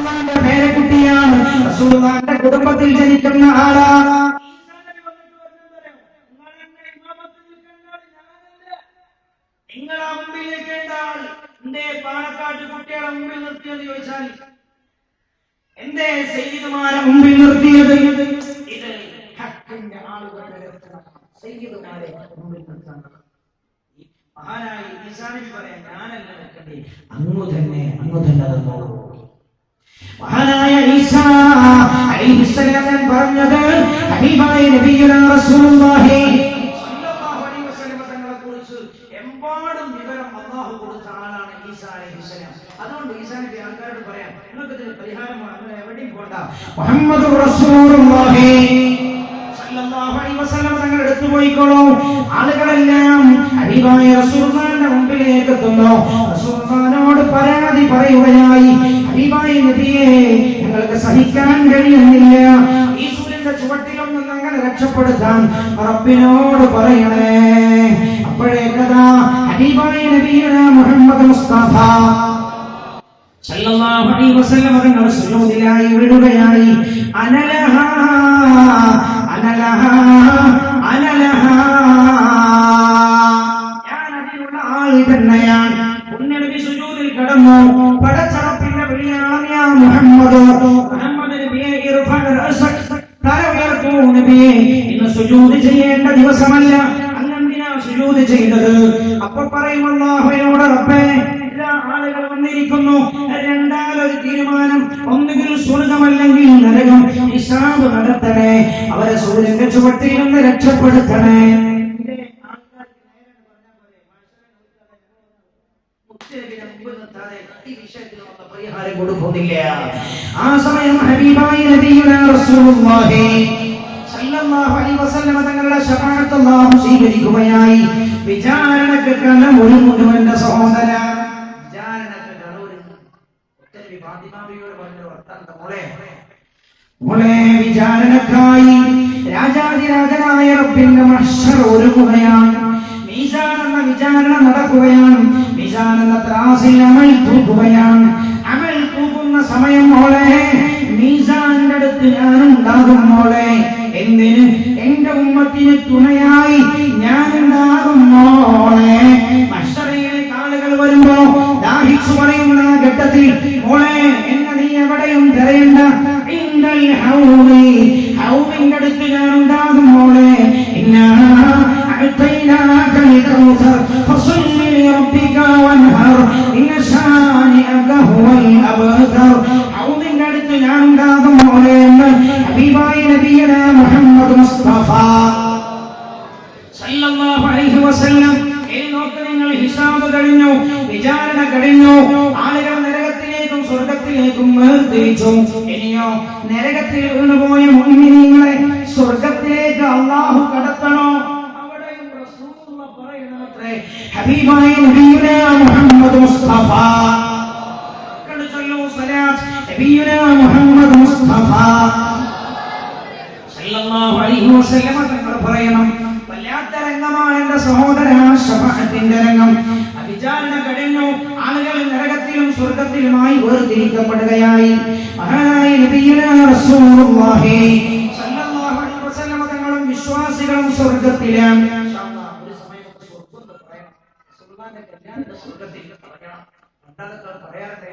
റസൂലുള്ളാഹിന്റെ പേരക്കുട്ടിയാണ്, റസൂലുള്ളാഹിന്റെ കുടുംബത്തിൽ ജനിക്കുന്ന ആളാണ്. നിങ്ങളാ മുമ്പിൽ നിൽക്കേണ്ട ആൾ എന്തേ പാണക്കാട്ട് കുട്ടികളെ മുമ്പിൽ നിർത്തിയെന്ന് ചോദിച്ചാൽ എന്തേ സയ്യിദുമാരെ മുമ്പിൽ നിർത്തിയത്? ഇത് ഹക്കിന്റെ ആളുകളുടെ സയ്യിദുമാരെ മുമ്പിൽ നിർത്തണം. മഹാനായി ഈസാ നബി പറയാൻ ഞാനല്ല നിൽക്കണ്ടേ, അങ്ങു തന്നെ തന്നോളൂ. മഹാനായ ഈസാ അലൈഹിസ്സലാം പറഞ്ഞത് ഹബീബായ നബിയുനാ റസൂലുള്ളാഹി സ്വല്ലല്ലാഹു അലൈഹി വസല്ലം തങ്ങളെ കുറിച്ച് എമ്പാടും വിവരം അല്ലാഹു കൊടുത്ത ആളാണ് ഈസാ അലൈഹിസ്സലാം. അതുകൊണ്ട് ഈസാ നബി ആൾക്കാരോട് പറയാം, നിങ്ങൾക്ക് ഇതിന് പരിഹാരമാണ്, നിങ്ങൾ എവിടെയും പോണ്ട, മുഹമ്മദുർ റസൂലുള്ളാഹി സ്വല്ലല്ലാഹു അലൈഹി വസല്ലം തങ്ങൾ എടുത്തു പോയിക്കോളൂ. ആളുകളെല്ലാം ഹബീബായ റസൂലുള്ളാഹിന്റെ മുമ്പിലേക്ക് എത്തുന്നു. റസൂലുള്ളാഹിനോട് പരാതി പറയുകയായി, ഹബീബായ നബിയെ, ഞങ്ങൾക്ക് സഹിക്കാൻ കഴിയുന്നില്ല, ഈ സൂര്യന്റെ ചുവട്ടിലൊന്നും ഞങ്ങളെ രക്ഷപ്പെടുത്താൻ റബ്ബിനോട് പറയണേ. അപ്പോഴേക്കതാ ഹബീബായ നബിയുനാ മുഹമ്മദ് മുസ്തഫ സല്ലല്ലാഹു അലൈഹി വസല്ലം തങ്ങൾ സുജൂദിലായി വീഴുകയായി. അനലഹാ ഞാൻ അതിനുള്ള ആൾ തന്നെയാണ്. പുണ്യനബി സുജൂദിൽ കടന്നു. പടച്ചറപ്പിന്റെ വിളിയാണ് യാ മുഹമ്മദ് നബിയെ ഇർഫഅ റഅസക്, തല ഉയർത്തൂ നബിയെ, ഇന്ന് സുജൂദ് ചെയ്യേണ്ട ദിവസമല്ല, അങ്ങെന്തിനാ സുജൂദ് ചെയ്തത്? അപ്പൊ പറയും അല്ലാഹുവിനോട്, റബ്ബേ, ആളുകൾ വന്നിരിക്കുന്നു, രണ്ടാലൊരു തീരുമാനം, ഒന്നുകിൽ സ്വർഗമല്ലെങ്കിൽ നരകം, ഹിസാബ് നടത്തണേ, അവരെ സൂര്യന്റെ ചുവട്ടിൽ നിന്ന് രക്ഷപ്പെടുത്തണേ. പരിഹാരം കൊടുക്കുന്നില്ല. ആ സമയം ഹബീബായ നബിയുനാ റസൂലുള്ളാഹി സല്ലല്ലാഹു അലൈഹി വസല്ലം തങ്ങളുടെ ശഫാഅത്ത് അല്ലാഹു സ്വീകരിക്കുകയായി. വിചാരണക്ക് കലമൊരുങ്ങുന്നു എന്റെ സഹോദര, വിചാരണക്ക് കലമൊരുങ്ങുന്നു. ഫാത്തിമാബിയോട് പറഞ്ഞു, മോളെ, വിചാരണക്കായി രാജാതിരാജനായ റബ്ബിന്റെ മഹ്ശർ ഒരുങ്ങുകയാണ്. മീസാൻ എന്ന വിചാരണ നടക്കുകയാണ്. മീസാൻ എന്ന ത്രാസിൽ അമൽ തൂക്കുകയാണ്. അമൽ തൂക്കുന്ന സമയം മോളെ, മീസാന്റെ അടുത്ത് ഞാനുണ്ടാകും മോളെ. എന്തിന്? എന്റെ ഉമ്മത്തിന് തുണയായി ഞാനുണ്ടാകും മോളെ. മഹ്ശറിലേക്ക് ആളുകൾ വരുമ്പോ ദാഹിച്ചു പറയുന്ന ഘട്ടത്തിൽ, മോളെ, എന്നെ നീ എവിടെയും തിരയണ്ട, ഹൗദിന്റെ അടുത്ത് ഞാനുണ്ടാകും മോളെ. ഹൗദിന്റെ അടുത്ത് ഞാനുണ്ടാകും മോളെ എന്ന് ഹബീബായ നബിയുനാ മുഹമ്മദ് മുസ്തഫ സല്ലല്ലാഹു അലൈഹി വസല്ലം. നിങ്ങൾ ഹിസാബ് കഴിഞ്ഞു, വിചാരണ കഴിഞ്ഞു, ആളുകൾ നരകത്തിലേക്കും സ്വർഗത്തിലേക്കും വേർതിരിച്ചു. ഇനിയോ നരകത്തിൽ വീണുപോയ മുഅ്മിനീങ്ങളെ സ്വർഗത്തിലേക്ക് അല്ലാഹു കടത്തണോ? അവിടെയും റസൂലുള്ളാഹി പറയുന്നത്രേ, ഹബീബായ നബിയുനാ മുഹമ്മദ് മുസ്തഫ ചൊല്ലൂ സലാത്ത് നബിയുനാ മുഹമ്മദ് മുസ്തഫ സല്ലല്ലാഹു അലൈഹി വസല്ലം തങ്ങൾ പറയണം, വല്ലാത്ത രംഗമാണ് എന്റെ സഹോദര, ശഫാഅത്തിന്റെ രംഗം. വിചാരണ കഴിഞ്ഞു, ആളുകൾ നരകത്തിലും സ്വർഗത്തിലുമായി വേർതിരിക്കപ്പെടുകയായി. മഹാനായ നബിയുനാ റസൂലുള്ളാഹി സല്ലല്ലാഹു അലൈഹി വസല്ലം തങ്ങളും വിശ്വാസികളും സ്വർഗത്തിലാണ്. ഇൻഷാ അല്ലാഹ് ഒരു സമയത്ത് സ്വർഗ്ഗത്തിൽ പറയാം, റസൂലുള്ളാഹിന്റെ കല്യാണത്തിന്റെ സ്വർഗ്ഗത്തിൽ പറയാം. രണ്ടാമത്തെ പറയാറട്ടെ,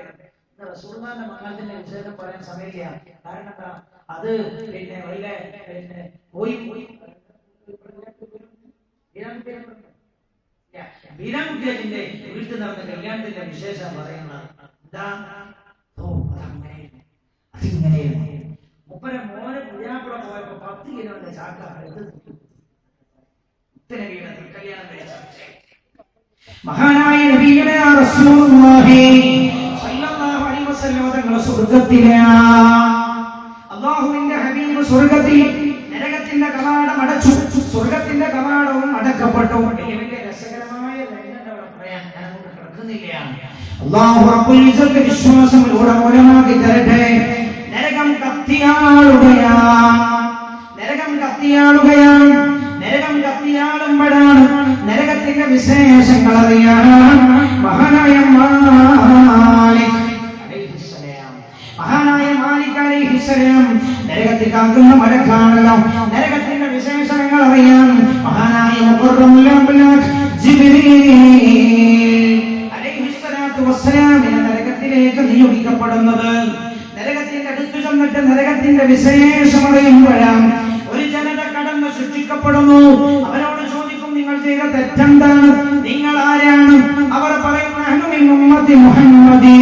റസൂലുള്ളാഹിന്റെ മംഗളത്തിന്റെ വിശേഷം പറയാൻ സമയമില്ല. കാരണം എന്താ, അത് പോയി വീരാൻകുട്ടിയുടെ വീട്ടിൽ നടന്ന കല്യാണത്തിന്റെ വിശേഷം പറയുന്നത് എന്താ? അതിങ്ങനെയാണ്. മുപ്പരെ മോനെ പുതിയാപ്പുറ പോയപ്പോ 10 കിലോന്റെ ചാക്ക കല്യാണം കഴിച്ച മഹാനായ നബിയുനാ റസൂലുള്ളാഹി സ്വല്ലല്ലാഹു അലൈഹി വസല്ലം തങ്ങൾ സ്വർഗ്ഗത്തിലാണ്. അല്ലാഹുവിന്റെ ഹബീബ് സ്വർഗ്ഗത്തിൽ. നരകത്തിന്റെ കവാടം അടച്ചു, സ്വർഗ്ഗത്തിന്റെ കവാടവും അടക്കപ്പെട്ടു. വലിയ രസകരമായ രംഗങ്ങൾ പറയാൻ ഞാൻ അങ്ങോട്ട് കിടക്കുന്നില്ല. അല്ലാഹു റബ്ബുൽ ഇസ്സത്ത് വിശ്വാസത്തിലൂടെ മൂലമാക്കി തരട്ടെ. നരകം കത്തിയാളുകയാണ്. നരകം കത്തിയാളുമ്പോഴാണ് നരകത്തിന്റെ വിശേഷങ്ങൾ അറിയാൻ മഹാനായ മാലിക് അലൈഹിസ്സലാം മഹാനായ മാലിക് അലൈഹിസ്സലാം നരകത്തിൽ കാക്കുന്ന മലക്കാണല്ലോ. നരകത്തിന്റെ വിശേഷങ്ങൾ അറിയാൻ മഹാനായ മുഖറമുൽ അംലാഖ് ജിബ്രീൽ അലൈഹിസ്സലാത്തു വസ്സലാമിനെ നരകത്തിലേക്ക് നിയോഗിക്കപ്പെടുന്നത്. നരകത്തിന്റെ അടുത്ത് ചെന്നിട്ട് നരകത്തിന്റെ വിശേഷം അറിയുമ്പോഴാണ് ഒരു ജനത കടന്ന് സൃഷ്ടിക്കപ്പെടുന്നു. അവരോട് ചോദിക്കും, നിങ്ങൾ ചെയ്ത തെറ്റെന്താണ്, നിങ്ങൾ ആരാണ്? അവർ പറയും, നഹ്നു മിൻ ഉമ്മത്തി മുഹമ്മദി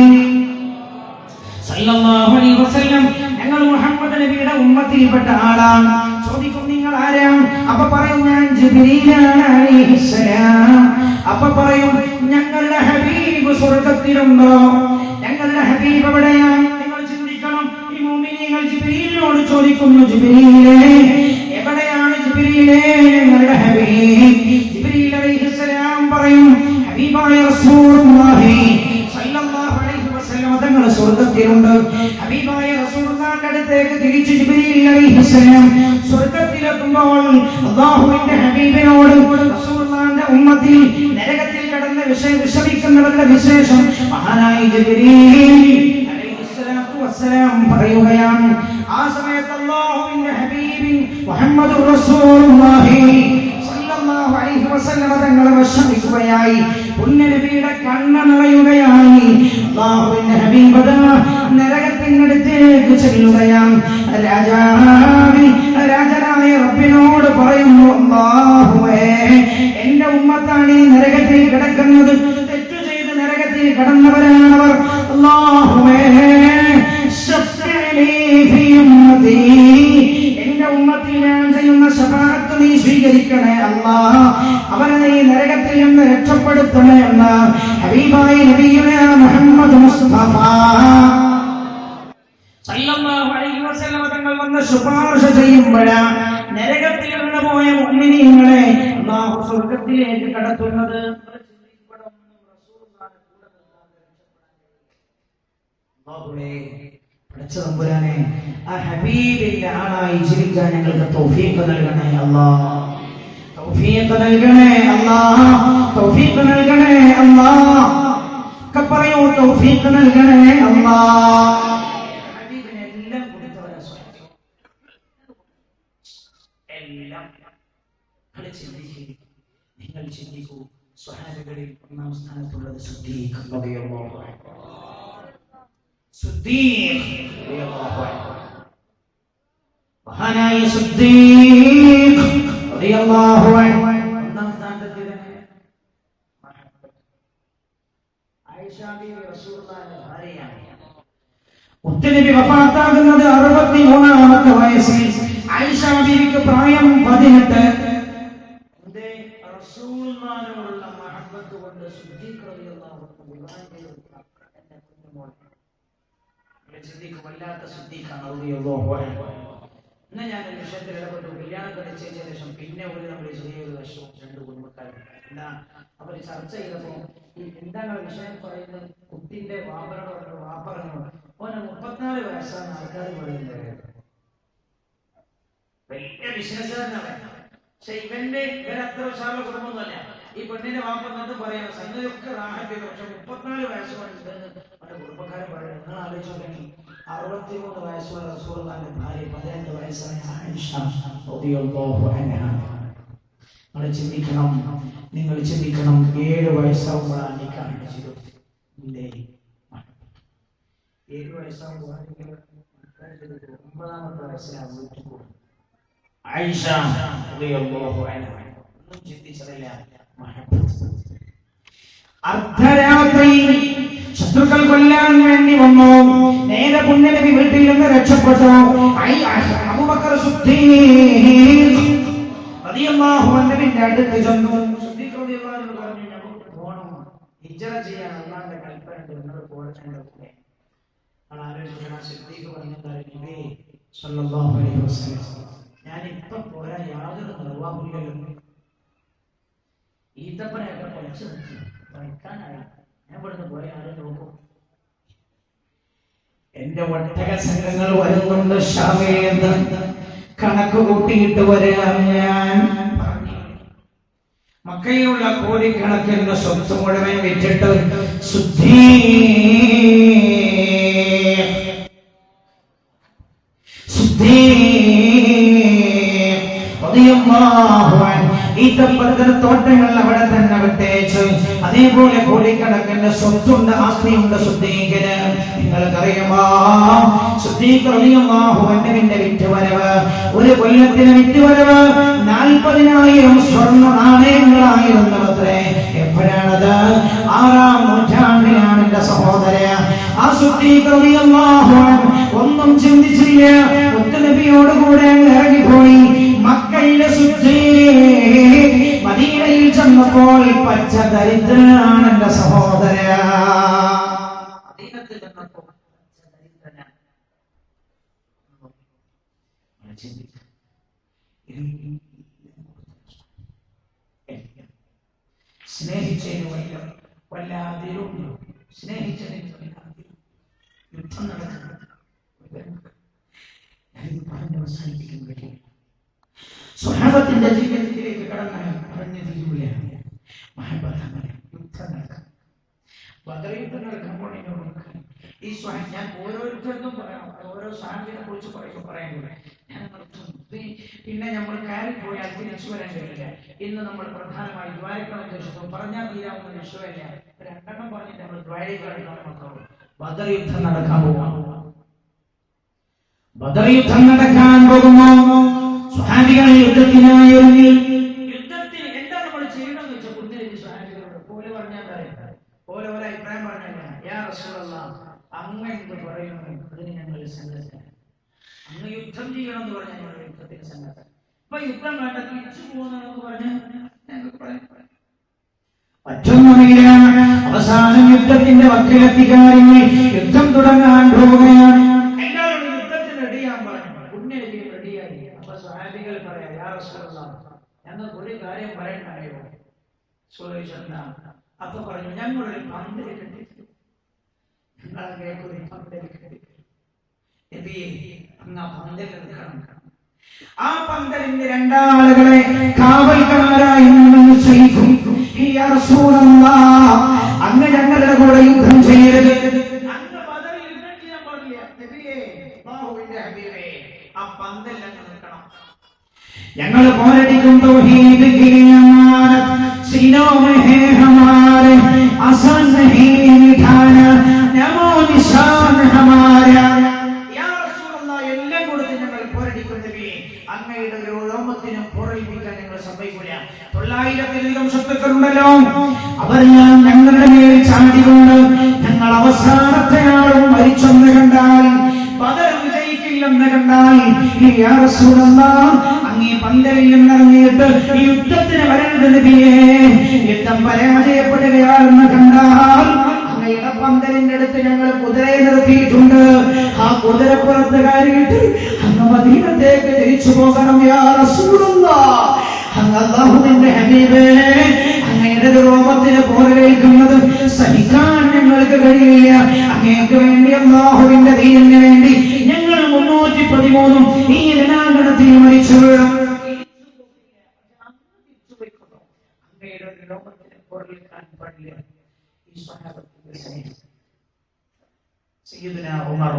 സല്ലല്ലാഹു അലൈഹി വസല്ലം, ഞങ്ങൾ മുഹമ്മദ് നബിയുടെ ഉമ്മത്തിൽപ്പെട്ട ആളാണ്. ചോദിക്കും, നിങ്ങൾ ആരാണ്? അപ്പൊ പറയും, ഞാൻ ജിബ്രീലാണ് അലൈഹിസ്സലാം. അപ്പൊ പറയും, ഞങ്ങളുടെ ഹബീബ് സ്വർഗ്ഗത്തിലുണ്ടോ? ഞങ്ങളുടെ ഹബീബ് എവിടെയാണ്? നിങ്ങൾ ചിന്തിക്കണം. ഈ മുഅ്മിനീങ്ങൾ ജിബ്രീലിനോട് ചോദിക്കുന്നു, ജിബ്രീലേ എവിടെയാണ് ജിബ്രീലേ ഞങ്ങളുടെ ഹബീബ്? ജിബ്രീൽ അലൈഹിസ്സലാം പറയും, ഹബീബായ റസൂലുള്ളാഹി സല്ലല്ലാഹു അലൈഹി വസല്ലം തങ്ങൾ സ്വർഗ്ഗത്തിലുണ്ട്. ഹബീബായ റസൂലുള്ളാഹിന്റെ അടുത്തേക്ക് തിരിച്ചു ജിബ്രീൽ അലൈഹിസ്സലാം സ്വർഗ്ഗത്തിലെത്തുമ്പോൾ അല്ലാഹുവിന്റെ ഹബീബിനോട് റസൂലുള്ളാഹിന്റെ ഉമ്മത്തിൽ നരകത്തിൽ കടന്ന് വിഷമിക്കുന്നവരുടെ വിശേഷം മഹാനായ ജിബ്രീൽ അലൈഹിസ്സലാത്തു വസ്സലാം പറയുകയാണ്. ആ സമയത്ത് അല്ലാഹുവിന്റെ ഹബീബ് മുഹമ്മദുർ റസൂലുള്ളാഹി സല്ലല്ലാഹു അലൈഹി വസല്ലം തങ്ങൾ വിഷമിക്കുകയായി. പുണ്യനബിയുടെ കണ്ണ് നിറയുകയായി. അല്ലാഹുവിന്റെ ഹബീബ് നരകത്തിനടുത്തേക്ക് ചെല്ലുകയാണ്. രാജനായ റബ്ബിനോട് പറയുന്നു, അല്ലാഹുവേ എന്റെ ഉമ്മത്താണ് ഈ നരകത്തിൽ കിടക്കുന്നത്, തെറ്റു ചെയ്ത് നരകത്തിൽ കടന്നവരാണവർ. അല്ലാഹുവേ എന്റെ ഉമ്മത്തിൽ ഞാൻ ചെയ്യുന്ന ശഫാഅത്ത് നീ സ്വീകരിക്കണേ അല്ലാഹ്, അവരെ നീ നരകത്തിൽ നിന്ന് രക്ഷപ്പെടുത്തണേ എന്ന് ഹബീബായ നബിയുനാ മുഹമ്മദ് മുസ്തഫ സല്ലല്ലാഹു അലൈഹി വസല്ലം തങ്ങൾ വന്ന് ശുപാർശ ചെയ്യുമ്പോഴാണ് നരകത്തിൽ നിന്ന് പോയ മുഅ്മിനീങ്ങളെ അല്ലാഹു സ്വർഗ്ഗത്തിലേക്ക് കടത്തുന്നത്. തമ്പുരാനെ ആ ഹബീബിന്റെ ആളായി ജീവിക്കാൻ ഞങ്ങൾക്ക് തൗഫീഖ് നൽകണേ അല്ലാഹ്, തൗഫീഖ് നൽകണേ അല്ലാഹ്, തൗഫീഖ് നൽകണേ അല്ലാഹ്. പറയൂ, തൗഫീഖ് നൽകണേ അല്ലാഹ്. ഹബീബിനെ എല്ലാം കൊടുത്തവരാ സ്വഹാബികൾ. എല്ലാം നിങ്ങൾ ചിന്തിക്കൂ. സ്വഹാബികളിൽ ഒന്നാം സ്ഥാനത്തുള്ളത് സിദ്ദീഖ് റളിയല്ലാഹു അൻഹു. സിദ്ദീഖ് റളിയല്ലാഹു അൻഹു, മഹാനായ സിദ്ദീഖ് റളിയല്ലാഹു അൻഹു ഒന്നാം സ്ഥാനത്തെത്തിയത് ആയിഷ ബീവി റസൂലുള്ളാഹിന്റെ ഭാര്യയാണ്. മുത്തനബി വഫാത്താകുന്നത് 63ാമത്തെ വയസ്സിൽ. ആയിഷ ബീവിക്ക് പ്രായം 18. റസൂലുള്ളാഹിനോടുള്ള മഹബ്ബത്ത് കൊണ്ട് സിദ്ദീഖ് റളിയല്ലാഹു അൻഹു വിവാഹം ചെയ്തു. സിദ്ദീഖ് വല്ലാത്ത സിദ്ദീഖാണ് റളിയല്ലാഹു അൻഹു. ഇന്ന് ഞാൻ ഒരു വിഷയത്തിൽ ഇടപെട്ടു. കല്യാണം കഴിച്ചതിന് ശേഷം പിന്നെ നമ്മുടെ ചെറിയൊരു വശവും രണ്ട് കുടുംബക്കാരും എന്താ അവർ ചർച്ച ചെയ്തപ്പോൾ എന്താണ് വിഷയം പറയുന്നത്? കുട്ടിന്റെ വാപ്പനോട് വാപ്പറഞ്ഞു, ഓന് 34 വയസ്സാണ് ആൾക്കാർ പറയുന്നത്. വലിയ ബിസിനസ്സുകാരനാണ്. പക്ഷെ ഇവരത്ര ഉഷാറുള്ള കുടുംബമൊന്നുമല്ല. ഈ പെണ്ണിന്റെ വാപ്പ എന്നിട്ട് പറയാം, സംഗതിയൊക്കെ റാഹത്ത് ചെയ്തു, പക്ഷെ 34 വയസ്സുണ്ടെന്ന് അവന്റെ കുടുംബക്കാരൻ പറയുന്നത്. നിങ്ങൾ ആലോചിച്ചു നോക്കി, 63 വയസ്സുള്ള റസൂലുള്ളാഹിന്റെ ഭാര്യ 18 വയസ്സായ ആയിഷ റളിയല്ലാഹു അൻഹ. നിങ്ങൾ ചിന്തിക്കണം 7 വയസ്സാകുമ്പോഴാണ് നിക്കാഹ് ചെയ്തത്. 7 വയസ്സാകുമ്പോൾ 9ാമത്തെ വയസ്സിലാണ് വീട്ടിൽ കൂടുന്നത്. ആയിഷ റളിയല്ലാഹു അൻഹ ഒന്നും ചിന്തിച്ചതല്ല. അർദ്ധരാത്രി ശത്രുക്കൾ കൊല്ലാൻ വേണ്ടി വന്നു. നേരെ പുണ്യനബി വീട്ടിൽ നിന്ന് രക്ഷപ്പെട്ടു. അബൂബക്കർ സിദ്ദീഖ് റളിയല്ലാഹു അൻഹുവിന്റെ അടുത്ത് ചെന്നു. സിദ്ദീഖ് റളിയല്ലാഹു അൻഹു പറഞ്ഞു, നമുക്ക് പോകണം, ഹിജ്റ ചെയ്യാൻ അല്ലാഹുവിന്റെ കൽപ്പനയുണ്ട്, നിങ്ങൾ പോകണമെന്ന്. ആലോചിക്കണം. സിദ്ദീഖ് പറഞ്ഞത്, നബി സല്ലല്ലാഹു അലൈഹി വസല്ലം, ഞാനിപ്പം പോരാ, യാതൊരു നിർവാഹമില്ലല്ലോ. ഈത്തപ്പനയൊക്കെ പഠിച്ചു പഠിക്കാനായി ഞാൻ ഇവിടുന്ന് പോയി ആരും നോക്കും. എന്റെ ഒട്ടക സംഘങ്ങൾ വരുന്നുണ്ട് ഷാമേന്ന് കണക്ക് കൂട്ടിയിട്ട് വരാൻ ഞാൻ പറഞ്ഞു. മക്കയിലുള്ള കോടിക്കണക്കിന് സ്വത്ത് മുഴുവൻ വിറ്റിട്ട് ഈത്തപ്പഴത്തിന് തോട്ടങ്ങൾ അവിടെ തന്നെ വിട്ടേച്ച് അതേപോലെ കോടിക്കണക്കിന് സ്വത്തുണ്ട്, ആസ്തിയുണ്ട് സിദ്ദീഖിന്. നിങ്ങൾക്കറിയുമോ സിദ്ദീഖ് റളിയല്ലാഹു അൻഹുവിന്റെ വിറ്റുവരവ്, ഒരു കൊല്ലത്തിന് വിറ്റുവരവ് 40,000 സ്വർണ്ണ നാണയങ്ങളായിരുന്നത്രേ. എപ്പോഴാണത്? 6-ാം നൂറ്റാണ്ടിലാണ് എന്റെ സഹോദര. ആ സിദ്ദീഖ് റളിയല്ലാഹു അൻഹു ഒന്നും ചിന്തിച്ചില്ല, മുത്തുനബിയോടുകൂടെ ഇറങ്ങിപ്പോയി. മക്കയിലെ സിദ്ദീഖ് മദീനയിൽ ചെന്നപ്പോൾ പച്ച ദരിദ്രനാണ് എന്റെ സഹോദര. മദീനത്തിൽ ചെന്നപ്പോൾ പച്ച ദരിദ്രനാണ്. സ്നേഹിച്ചതിന് വല്ലാതിരുന്നു, സ്നേഹിച്ചതിന് യുദ്ധം നടക്കുന്നു. അവസാനിപ്പിക്കാൻ കഴിയും. സ്വഹാബത്തിന്റെ ജീവിതത്തിലേക്ക് കടന്നാൽ പറഞ്ഞു തീരുകയാണ്. മഹബത്തങ്ങളെ യുദ്ധം നടക്കാം, ബദർ യുദ്ധം നടക്കുമ്പോൾ ഈ ഞാൻ ഓരോരുത്തർക്കും പറയാം, ഓരോ സാഹചര്യത്തെ കുറിച്ച് പറയാൻ ഞാൻ നിർത്തുന്നു. പിന്നെ നമ്മൾ കയറി പോയാൽ തിരിച്ചു വരാൻ കഴിയില്ല. ഇന്ന് നമ്മൾ പ്രധാനമായി ദ്വാരക്കണം ഉദ്ദേശിച്ചു പറഞ്ഞാൽ തീരാവുന്ന വിഷയമല്ല. 2 പറഞ്ഞിട്ട് നമ്മൾ ദ്വാരകളാണ് മക്കളും. ബദർ യുദ്ധം നടക്കാൻ പോകാം. ബദർ യുദ്ധം നടക്കാൻ പോകുമോ? സ്വഹാബികൾ യുദ്ധത്തിനായി ഒരുങ്ങി. യുദ്ധത്തിന് എന്താ നമ്മൾ ചെയ്യണമെന്ന് വെച്ചാൽ കുഞ്ഞിലേക്ക് സ്വഹാബികളോട് പോലെ പറഞ്ഞാൽ പോലെ ഒരു അഭിപ്രായം പറഞ്ഞല്ല. യാ റസൂലല്ലാഹ്, അങ്ങ് എന്ത് പറയുന്നു അതിന് ഞങ്ങൾ സന്നദ്ധരാണ്. അങ്ങ് യുദ്ധം ചെയ്യണം എന്ന് പറഞ്ഞാൽ ഞങ്ങൾ യുദ്ധത്തിന് സന്നദ്ധ. ഇപ്പൊ യുദ്ധം വേണ്ട, തിരിച്ചു പോകുന്നതെന്ന് പറഞ്ഞാൽ ഞങ്ങൾക്ക് പറയാം. മറ്റൊന്നുമില്ല, അവസാനം യുദ്ധത്തിന്റെ വക്കിലെത്തി കാര്യങ്ങൾ യുദ്ധം തുടങ്ങാൻ പോവുകയാണ്. എല്ലാവരും യുദ്ധത്തിന് റെഡിയാൻ പറഞ്ഞു. ഉന്നതി റെഡിയായി. അപ്പൊ സ്വഹാബികൾ പറയാം, യാ റസൂലല്ലാഹ്, ഞങ്ങൾക്ക് ഒരു കാര്യം പറയണ്ടായോ? അപ്പൊ പറഞ്ഞു, ഞങ്ങളൊരു പന്തൽ കെട്ടി, ഞങ്ങളൊരു പന്തൽ കെട്ടി, അങ്ങ് ആ പന്തൽ നിൽക്കണം. ആ പന്തലിന്റെ 2 ആളുകളെ കാവൽക്കാരായി നിശ്ചയിക്കും. അങ്ങ് ഞങ്ങളുടെ കൂടെ യുദ്ധം ചെയ്യരുത്. അങ്ങ് ബദറിൽ യുദ്ധം ചെയ്യാൻ പാടില്ല. അല്ലാഹുവിന്റെ ഹബീബേ, ആ പന്തൽ അങ്ങ് നിൽക്കണം. ഞങ്ങൾ പോരടിക്കും. തൗഹീദ് की अमानत सीनों में है हमारे, आसान नहीं निठाना नमो निशान हमारा. या रसूल अल्लाह, എല്ലാം കൊടുത്ത് ഞങ്ങൾ പോരടിക്കും നബിയെ. അങ്ങയുടെ ഒരു രോമത്തിനും പോരടിപ്പിക്കാൻ ഞങ്ങൾ സമ്മതിക്കില്ല. 900-ലധികം ശത്രുക്കളുണ്ടല്ലോ, അവരെല്ലാം ഞങ്ങളുടെ മേൽ ചാടികൊണ്ട് ഞങ്ങൾ അവസാനത്തെ ആളും മരിച്ചെന്ന് കണ്ടാൽ, ബദർ വിജയിക്കില്ലെന്ന് കണ്ടാൽ, യാ റസൂലല്ലാഹ്, അങ്ങ് പന്തലിൽ നിന്നിറങ്ങിയിട്ട് ഈ യുദ്ധത്തിന് വരരുത് നബിയേ. യുദ്ധം പരാജയപ്പെടുകയാണെന്ന് കണ്ടാൽ അങ്ങയുടെ പന്തലിന്റെ അടുത്ത് ഞങ്ങൾ കുതിരയെ നിർത്തിയിട്ടുണ്ട്. ആ കുതിരപ്പുറത്ത് കയറിയിട്ട് അങ്ങ് മദീനത്തേക്ക് തിരിച്ചു പോകണം യാ റസൂലല്ലാഹ്. അങ്ങ് അല്ലാഹുവിന്റെ ഹബീബേ, അങ്ങയുടെ രോമത്തിന് പോരേൽക്കുന്നത് സഹിക്കാൻ ഞങ്ങൾക്ക് കഴിയില്ല. അങ്ങേക്ക് വേണ്ടി, അല്ലാഹുവിന്റെ ദീനിന് വേണ്ടി ഞങ്ങൾ 313 ഈ ദിനാങ്കണത്തിൽ മരിച്ചു വീഴും. അങ്ങയുടെ രോമത്തിന് പോരേൽക്കാൻ പാടില്ല. ഈ സ്വഹാബത്തിന്റെ സ്നേഹം സയ്യിദുനാ ഉമർ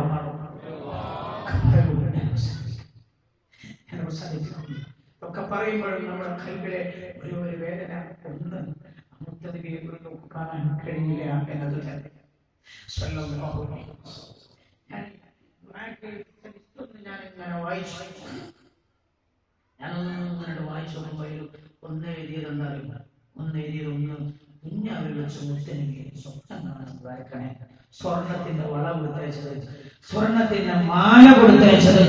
ഒക്കെ പറയുമ്പോഴും നമ്മുടെ കൽബിലെ ഒരു വേദന ഒന്ന് കാണാൻ കഴിയില്ല എന്നത് തന്നെ. ഞാനിങ്ങനെ വായിച്ചു ഒന്ന് എഴുതിയതെന്നറിയില്ല. ഒന്ന് കുഞ്ഞാവിൽ വെച്ച് മുത്തനെങ്കിൽ സ്വപ്നം കാണാൻ വായിക്കണേ. സ്വർണത്തിന്റെ വള കൊടുത്തയച്ചത്, സ്വർണത്തിന്റെ മാല കൊടുത്തയച്ചത്,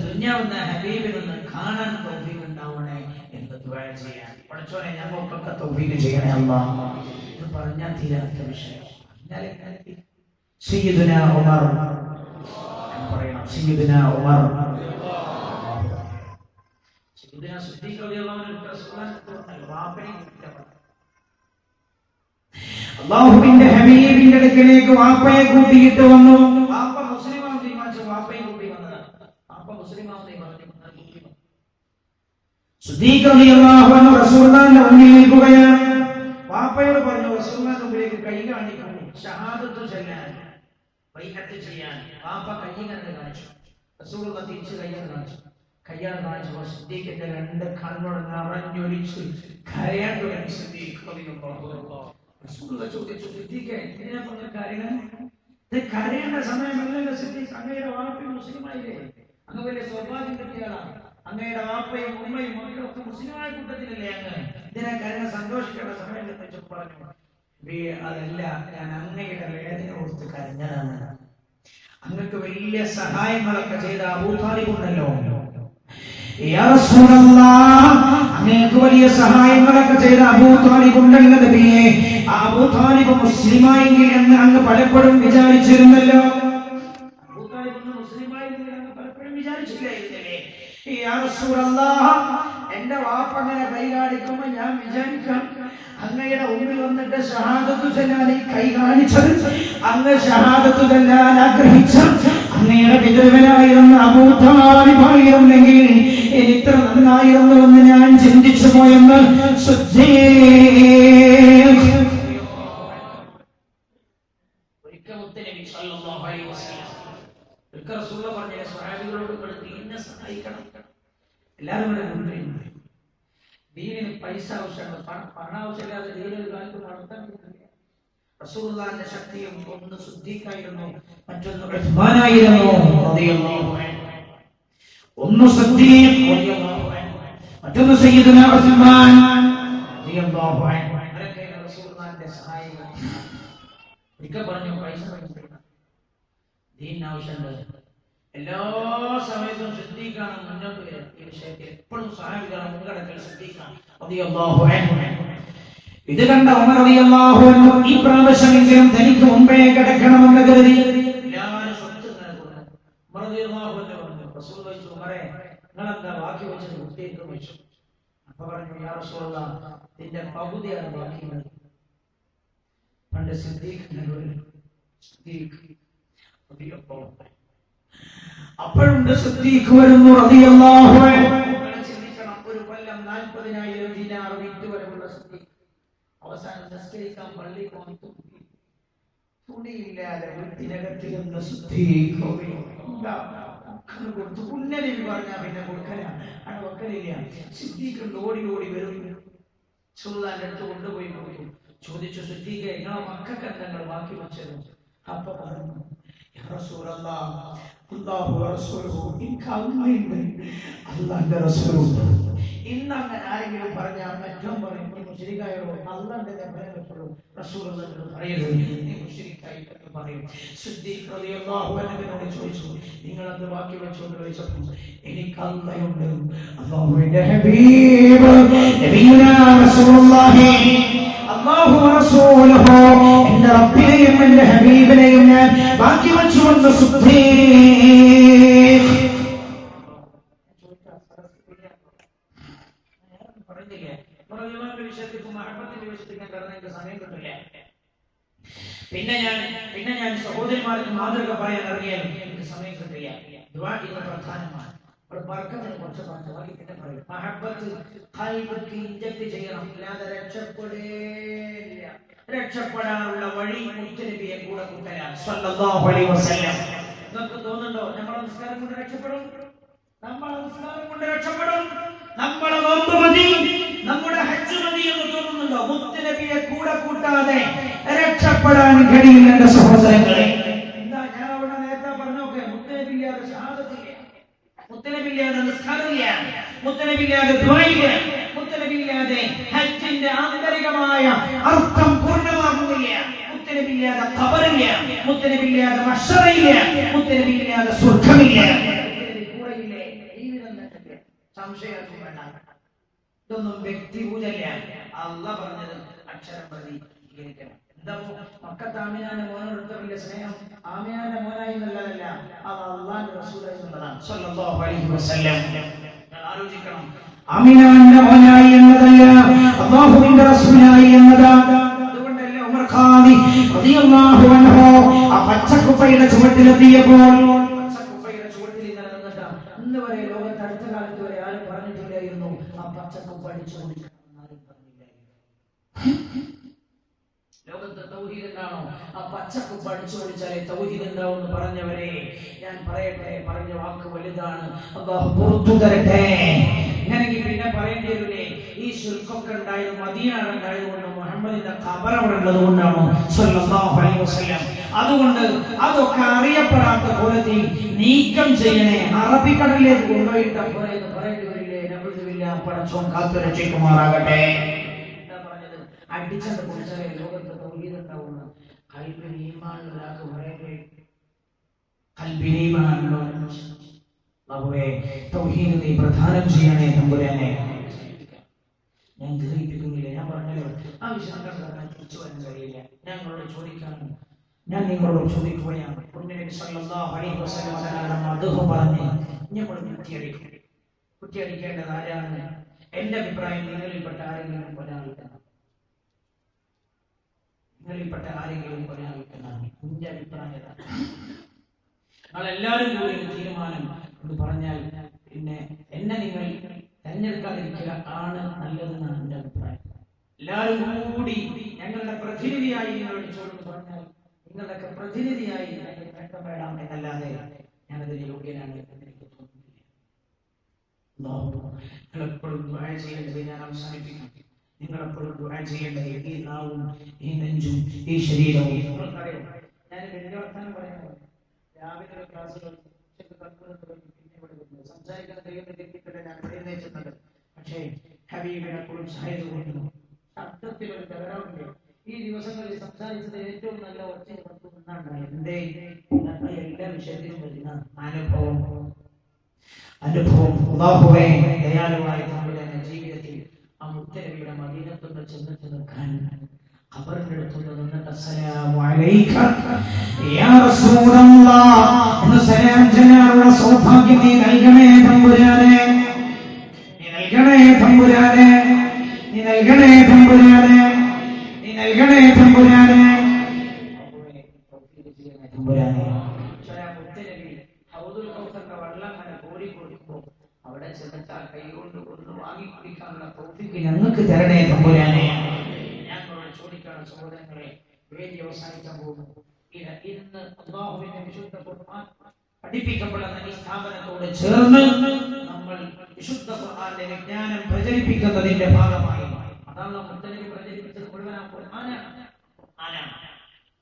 കുഞ്ഞാവുന്ന ഹബീബിനൊന്ന് കാണാൻ തൗഫീഖ് ഉണ്ടാവണേ എന്ന് ദുആ ചെയ്യാൻ. പഠിച്ചോനെ ഞങ്ങൾക്കൊക്കെ തൗഫീഖ് ചെയ്യണേ അല്ലാഹ്. ഇത് പറഞ്ഞാൽ തീരാത്ത വിഷയം. സയ്യിദുനാ ഉമർ പറയണം. സയ്യിദുനാ ഉമർ, സയ്യിദുനാ സിദ്ദീഖ് റളിയല്ലാഹു അൻഹു അല്ലാഹുവിന്റെ ഹബീബിന്റെ അടുക്കലേക്ക് വാപ്പയെ കൂട്ടിയിട്ട് വന്നു. വാപ്പ മുസ്ലിമാണെന്ന് തീരുമാനിച്ചു, വാപ്പയെ കൂട്ടി വന്നതാണ്. വാപ്പ മുസ്ലിമാണെന്ന് തീരുമാനിച്ചു. സിദ്ദീഖ് റളിയല്ലാഹു അൻഹു റസൂലുള്ളാഹിന്റെ മുന്നിൽ നിൽക്കുകയാണ്. വാപ്പയോട് പറഞ്ഞു, റസൂലുള്ളാഹിന്റെ മുമ്പിലേക്ക് കൈ കാണിക്കുന്നു, ഷഹാദത്ത് ചൊല്ലാൻ, ബൈഅത്ത് ചെയ്യാൻ. വാപ്പ കൈ കണ്ട് കാണിച്ചു. റസൂലുള്ളാഹി തിരിച്ച് കയ്യാൽ കാണിച്ചു സിദ്ദീഖിന്റെ രണ്ട് കണ്ണോട് നിറഞ്ഞൊലിച്ച് കരയാൻ തുടങ്ങി സിദ്ദീഖ് റസൂലുള്ളാഹി ചോദിച്ചു, സിദ്ദീഖേ എന്തിനാ പറഞ്ഞ കരയാൻ? ഇത് കരയേണ്ട സമയമല്ലല്ലോ സിദ്ദീഖ്, അങ്ങയുടെ വാപ്പയും മുസ്ലിമായില്ലേ, അങ്ങ് വലിയ സൗഭാഗ്യം കിട്ടിയതാണ്, അങ്ങയുടെ വാപ്പയും ഉമ്മയും മക്കളൊക്കെ മുസ്ലിമായ കൂട്ടത്തിലല്ലേ, അങ്ങ് ഇതിനെ കരയാൻ സന്തോഷിക്കേണ്ട സമയം എന്ന് പറഞ്ഞു. അതല്ല, ഞാൻ അങ്ങയുടെ വേദന ഓർത്ത് കരഞ്ഞതാണ്. അങ്ങക്ക് വലിയ സഹായങ്ങളൊക്കെ ചെയ്ത അബൂ താലിബ് ഉണ്ടല്ലോ, യാ റസൂലല്ലാഹ്, അങ്ങക്ക് വലിയ സഹായങ്ങളൊക്കെ ചെയ്ത അബൂ താലിബ് ഉണ്ടല്ലോ നബിയേ, ആ അബൂ താലിബ് മുസ്ലിമായെങ്കിൽ എന്ന് അങ്ങ് പലപ്പോഴും വിചാരിച്ചിരുന്നല്ലോ. അബൂ താലിബ് മുസ്ലിമായെങ്കിൽ അങ്ങ് പലപ്പോഴും വിചാരിച്ചില്ലായിരുന്നില്ലേ? യാ റസൂലല്ലാഹ്, എന്റെ വാപ്പ അങ്ങനെ കൈ കാണിക്കുമ്പോ ഞാൻ വിചാരിക്കാം അങ്ങയുടെ മുമ്പിൽ വന്നിട്ട് ഷഹാദത്തു ചൊല്ലാൻ കൈ കാണിച്ചത്, അങ്ങ് ഷഹാദത്തു ചൊല്ലാൻ ആഗ്രഹിച്ച അങ്ങയുടെ പിതൃവനായിരുന്ന അബൂ താലിബായിരുന്നെങ്കിൽ ഇത്ര നന്നായിരുന്നുവെന്ന് ഞാൻ ചിന്തിച്ചു പോയെന്ന് എല്ലാവരും ദീനിന് പൈസ ആവശ്യമാണ്, പണം ആവശ്യമില്ലാതെ ദീനൊരു കാലത്ത് നടത്താൻ പറ്റില്ല. റസൂലുള്ളാഹിന്റെ ശക്തിയും ഒന്ന് സിദ്ദീഖായിരുന്നു, മറ്റൊന്ന് ഉസ്മാനായിരുന്നു റളിയല്ലാഹു അൻഹു. ഒന്ന് സിദ്ദീഖ് റളിയല്ലാഹു അൻഹു, മറ്റൊന്ന് സയ്യിദുനാ ഉസ്മാൻ റളിയല്ലാഹു അൻഹു. അവരൊക്കെ റസൂലുള്ളാഹിന്റെ സഹായികൾ. ഒരിക്കൽ പറഞ്ഞു, പൈസ വേണ്ട, ദീനിന് ആവശ്യമുണ്ട്. എല്ലാ സമയത്തും സിദ്ദീഖാണ് മുന്നോട്ട് വരിക. ഈ വിഷയത്തിൽ എപ്പോഴും സഹായികളാണ് മുൻകടക്കൽ സിദ്ദീഖാണ് റളിയല്ലാഹു അൻഹു. ഇത് കണ്ട ഉമർ റളിയല്ലാഹു അൻഹു ഈ പ്രാവശ്യമെങ്കിലും തനിക്ക് മുമ്പേ കിടക്കണമെന്ന് കരുതി എല്ലാവരും സ്വത്ത് നൽകുന്നു. ഉമർ റളിയല്ലാഹു അൻഹു പറഞ്ഞു, റസൂലുള്ളാഹി ഉമറേ, നിങ്ങളെന്താ ബാക്കി വെച്ചത് കുട്ടിയേക്ക് വെച്ചു? അപ്പൊ പറഞ്ഞു, യാ റസൂലല്ലാഹ്, ഇതിന്റെ പകുതിയാണ് ബാക്കിയുള്ളത്. പണ്ട് സിദ്ദീഖ് അപ്പോഴുണ്ട് സിദ്ദീഖ് വരുന്നു റളിയല്ലാഹു അൻഹു. ചിന്തിക്കണം, ഒരു കൊല്ലം 40,000 ദിനാർ വിറ്റുവരവുള്ള സിദ്ദീഖ് അവസാനം നിസ്കരിക്കാൻ പള്ളി പോയി തുണിയില്ലാതെ വീട്ടിനകത്തിരുന്ന സിദ്ദീഖ് കൊടുത്തു. ഉന്നതി പറഞ്ഞാൽ പിന്നെ കൊടുക്കലാണ്, അത് വെക്കലില്ല. സിദ്ദീഖ് ഓടി ഓടി വരും, സുൽത്താന്റെ അടുത്ത് കൊണ്ടുപോയി കൊടുത്തു. ചോദിച്ചു, സിദ്ദീഖ്, നിങ്ങളെ മക്കൾക്ക് എന്തെങ്കിലും ബാക്കി വെച്ചത്? അപ്പൊ പറഞ്ഞു, യാ റസൂലല്ലാഹ്, അല്ലാഹു റസൂലുഹു, എനിക്ക് അല്ലാഹുണ്ട്, അല്ലാഹുവിന്റെ റസൂലുണ്ട്. ഇന്ന് അങ്ങനെ ആരെങ്കിലും പറഞ്ഞാൽ മറ്റും പറയും, നീ മുശ്രിക്കായോ? അല്ലാഹുവിന്റെ പറയാൻ പറ്റുള്ളൂ, റസൂലുള്ളാഹിനോട് പറയരുത്, നീ മുശ്രിക്കായി എന്ന് പറയും. സിദ്ദീഖ് റളിയല്ലാഹു അൻഹുവിനോട് ചോദിച്ചു, നിങ്ങൾ അത് ബാക്കി വെച്ചോണ്ട് ചോദിച്ചപ്പോൾ, എനിക്ക് അല്ലാഹുണ്ട്, അല്ലാഹുവിന്റെ ഹബീബ് നബിയുനാ റസൂലുള്ളാഹി അല്ലാഹു റസൂലുഹു, എന്റെ റബ്ബിനെയും എന്റെ ഹബീബിനെയും ഞാൻ ബാക്കി വെച്ചുവെന്ന് സിദ്ദീഖ് പറഞ്ഞില്ലേ? മുറവിമാരുടെ വിഷയത്തിൽ മഹബത്തിന്റെ വിഷയത്തിൽ ഞാൻ കടന്നെങ്കിൽ സമയം കിട്ടില്ല. പിന്നെ ഞാൻ സഹോദരിമാർക്ക് മാതൃക പറയാൻ ഇറങ്ങിയാൽ എനിക്ക് സമയം കിട്ടില്ല. ദുആ ഇന്ന് പ്രധാനമാണ്. ബർക്കത്തിനെ കുറിച്ച് പറഞ്ഞു, ബാക്കി പിന്നെ പറയും. മഹബത്ത് ഖൽബിൽ ഇൻജക്ട് ചെയ്യണം, അല്ലാതെ രക്ഷപ്പെടില്ല. രക്ഷപ്പെടാനുള്ള വഴി മുത്തുനബിയെ കൂടെ കൂട്ടലാണ് സ്വല്ലല്ലാഹു അലൈഹി വസല്ലം. നിങ്ങൾക്ക് തോന്നുന്നുണ്ടോ നമ്മളെ നിസ്കാരം കൊണ്ട് രക്ഷപ്പെടും? നമ്മളെ നിസ്കാരം കൊണ്ട് രക്ഷപ്പെടും, നമ്മളെ നോമ്പ് മതി, നമ്മുടെ ഹജ്ജ് മതി എന്ന് തോന്നുന്നുണ്ടോ? മുത്തുനബിയെ കൂടെ കൂട്ടാതെ രക്ഷപ്പെടാൻ കഴിയില്ല എന്റെ സഹോദരങ്ങളെ. എന്താ ഞാൻ അവിടെ നേരത്തെ പറഞ്ഞോക്കെ, മുത്തുനബിയില്ലാതെ ഷഹാദത്തില്ല, മുത്തുനബിയില്ലാതെ നിസ്കാരമില്ല, മുത്തുനബിയില്ലാതെ ദുആയില്ല, മുത്തുനബിയില്ലാതെ ഹജ്ജിന്റെ ആന്തരികമായ അർത്ഥം പൂർണ്ണമാകുന്നില്ല, മുത്തുനബിയില്ലാതെ ഖബറില്ല, മുത്തുനബിയില്ലാതെ മഹ്ശറില്ല, മുത്തുനബിയില്ലാതെ സ്വർഗ്ഗമില്ല. കൂടെയില്ലേ ജീവിതം തന്നെ സംശയം വേണ്ട. ഇതൊന്നും വ്യക്തിപൂജല്ല, അല്ലാഹ് പറഞ്ഞത് അക്ഷരം പ്രതി സ്വീകരിക്കണം. എന്താ മക്കത്ത് ആമിനാന്റെ മോനോട് വലിയ സ്നേഹം? ആമിനാന്റെ മോനായി എന്നുള്ളതല്ല, അത് അല്ലാഹുവിന്റെ റസൂലായി എന്നുള്ളതാണ് സ്വല്ലല്ലാഹു അലൈഹി വസല്ലം. ആലോചിക്കണം, ആമിനാന്റെ മോനായി എന്നതല്ല, അല്ലാഹുവിന്റെ റസൂലായി എന്നതാണ്. അതുകൊണ്ടല്ലേ ഉമർ ഖാദി റളിയല്ലാഹു അൻഹു ആ പച്ചക്കുപ്പയുടെ ചുവട്ടിലെത്തിയപ്പോൾ, പച്ചക്കുപ്പയുടെ ചുവട്ടിൽ നിന്നിട്ട് ഇന്ന് വരെ ലോകത്ത് അടുത്ത കാലത്ത് വരെ ആരും പറഞ്ഞിട്ടില്ലായിരുന്നു ആ പച്ചക്കുപ്പ അടിച്ചു കുടിക്കണം. ലോകത്ത് തൗഹീദ് ഉണ്ടാണോ? ആ പച്ചക്ക് പഠിച്ചു പഠിച്ചാലേ തൗഹീദ് ഉണ്ടാവും എന്ന് പറഞ്ഞവരെ ഞാൻ പറയട്ടെ, പറഞ്ഞ വാക്ക് വലുതാണ്. അല്ലാഹു പുറത്തു തരട്ടെ. ഇങ്ങനെങ്കിൽ പിന്നെ പറയേണ്ടി വരില്ലേ, ഈ ശിർക്കൊക്കെ ഉണ്ടായത് മദീന ഉണ്ടായതുകൊണ്ട് മുഹമ്മദിന്റെ ഖബർ അവിടെ ഉള്ളത് കൊണ്ടാണോ സ്വല്ലല്ലാഹു അലൈഹി വസല്ലം? അതുകൊണ്ട് അതൊക്കെ അറിയപ്പെടാത്ത കോലത്തിൽ നീക്കം ചെയ്യണേ, അറബിക്കടലിലേക്ക് കൊണ്ടുപോയിട്ട് എന്ന് പറയേണ്ടി വരില്ലേ? നബിദില്ല, പടച്ചോൻ കാത്തുരക്ഷിക്കുമാറാകട്ടെ. എന്താ പറഞ്ഞത്? അടിച്ചത് പൊളിച്ചാലേ ലോകത്ത് തൗഹീദ് ഉണ്ടാവുന്നു. ഖൽബിൽ ഈമാനുള്ളവർക്ക് പറയട്ടെ, ഖൽബിൽ ഈമാനുള്ളവർ അല്ലാഹുവേ തൗഹീദ് നീ പ്രദാനം ചെയ്യണേ തമ്പുരാനെ. ഞാൻ ഗ്രഹിപ്പിക്കുന്നില്ല, ഞാൻ പറഞ്ഞല്ലോ ആ വിഷയം തിരിച്ചു വരാൻ കഴിയില്ല. ഞങ്ങളോട് ചോദിക്കാനും ഞാൻ നിങ്ങളോട് ചോദിക്കുകയാണ്. നബി സല്ലല്ലാഹു അലൈഹി വസല്ലം മദ്ഹ് പറഞ്ഞ് നമ്മൾ കുറ്റിയടിക്കേണ്ടത് ആരാണ്? എന്റെ അഭിപ്രായം നിങ്ങളിൽപ്പെട്ട ആരെങ്കിലും ഒരാൾക്കാണ്. നിങ്ങളിൽപ്പെട്ട ആരെങ്കിലും ഒരാൾക്കാണ് എന്റെ അഭിപ്രായം. നമ്മളെല്ലാവരും കൂടി തീരുമാനം എന്ന് പറഞ്ഞാൽ പിന്നെ എന്നെ നിങ്ങൾ തെരഞ്ഞെടുക്കാതിരിക്കുക ആണ് നല്ലതെന്നാണ് എന്റെ അഭിപ്രായം. എല്ലാവരും കൂടി ഞങ്ങളുടെ പ്രതിനിധിയായി നിങ്ങളോട് ചോദിച്ചു പറഞ്ഞാൽ നിങ്ങളുടെയൊക്കെ പ്രതിനിധിയായി നേട്ടം വേണം എന്നല്ലാതെ ഞാനതിന് യോഗ്യനാണ് എന്ന് എനിക്ക് തോന്നുന്നില്ല. നിങ്ങളെപ്പോഴും ദുആ ചെയ്യേണ്ടത് ഞാൻ അവസാനിപ്പിക്കാം. നിങ്ങളെപ്പോഴും ദുആ ചെയ്യേണ്ടത് ഈ നാവും ഈ നെഞ്ചും ഈ ശരീരവും. നിങ്ങൾക്കറിയാം, ഞാൻ വലിയ വർത്തമാനം പറയുന്നത് രാവിലെ ക്ലാസ്സുകൾ സംസാരിക്കാൻ കഴിയുന്ന ഞാൻ എഴുന്നേറ്റുന്നത്. പക്ഷേ ഹബീബിനെ കുറിച്ച് ആയതുകൊണ്ട് ശബ്ദത്തിൽ ഒരു തകരാറുണ്ട്. ഈ ദിവസങ്ങളിൽ സംസാരിച്ചത് ഏറ്റവും നല്ല ഒച്ചയുണ്ടായി. എന്തേ? എല്ലാ വിഷയത്തിലും വരുന്ന അനുഭവം. അല്ലാഹുവേ ദയാലുവായ നമ്മുടെ ജീവിതത്തിൽ ആ മുത്തനബിയുടെ മദീനത്തുനിന്ന് ചെന്നിട്ട് നിൽക്കാൻ ഖബറിന്റെ അടുത്ത് നിന്നിട്ട് അസ്സലാമു അലൈക യാ റസൂലല്ലാഹ് എന്ന് സലാം ചെല്ലാനുള്ള സൗഭാഗ്യം നീ നൽകണേ തമ്പുരാനെ, നീ നൽകണേ തമ്പുരാനെ, നീ നൽകണേ തമ്പുരാനെ, നീ നൽകണേ തമ്പുരാനെ. അവിടെ ചെന്നിട്ട് ആ കൈ കൊണ്ട് വാങ്ങി കുടിക്കാനുള്ള തൗഫീഖ് ഞങ്ങൾക്ക് തരണേ തമ്പുരാനെ. ഞങ്ങളോട് ചോദിക്കാനുള്ള സഹോദരങ്ങളെ, വേദി അവസാനിക്കാൻ പോകുന്നു. ഇന്ന് അല്ലാഹുവിന്റെ വിശുദ്ധ ഖുർആൻ പഠിപ്പിക്കപ്പെടുന്ന ഈ സ്ഥാപനത്തോട് ചേർന്ന് നമ്മൾ വിശുദ്ധ ഖുർആന്റെ വിജ്ഞാനം പ്രചരിപ്പിക്കുന്നതിന്റെ ഭാഗമായി അതാണ് മുത്തനബി പ്രചരിപ്പിച്ചത് മുഴുവൻ ഖുർആനാണ്.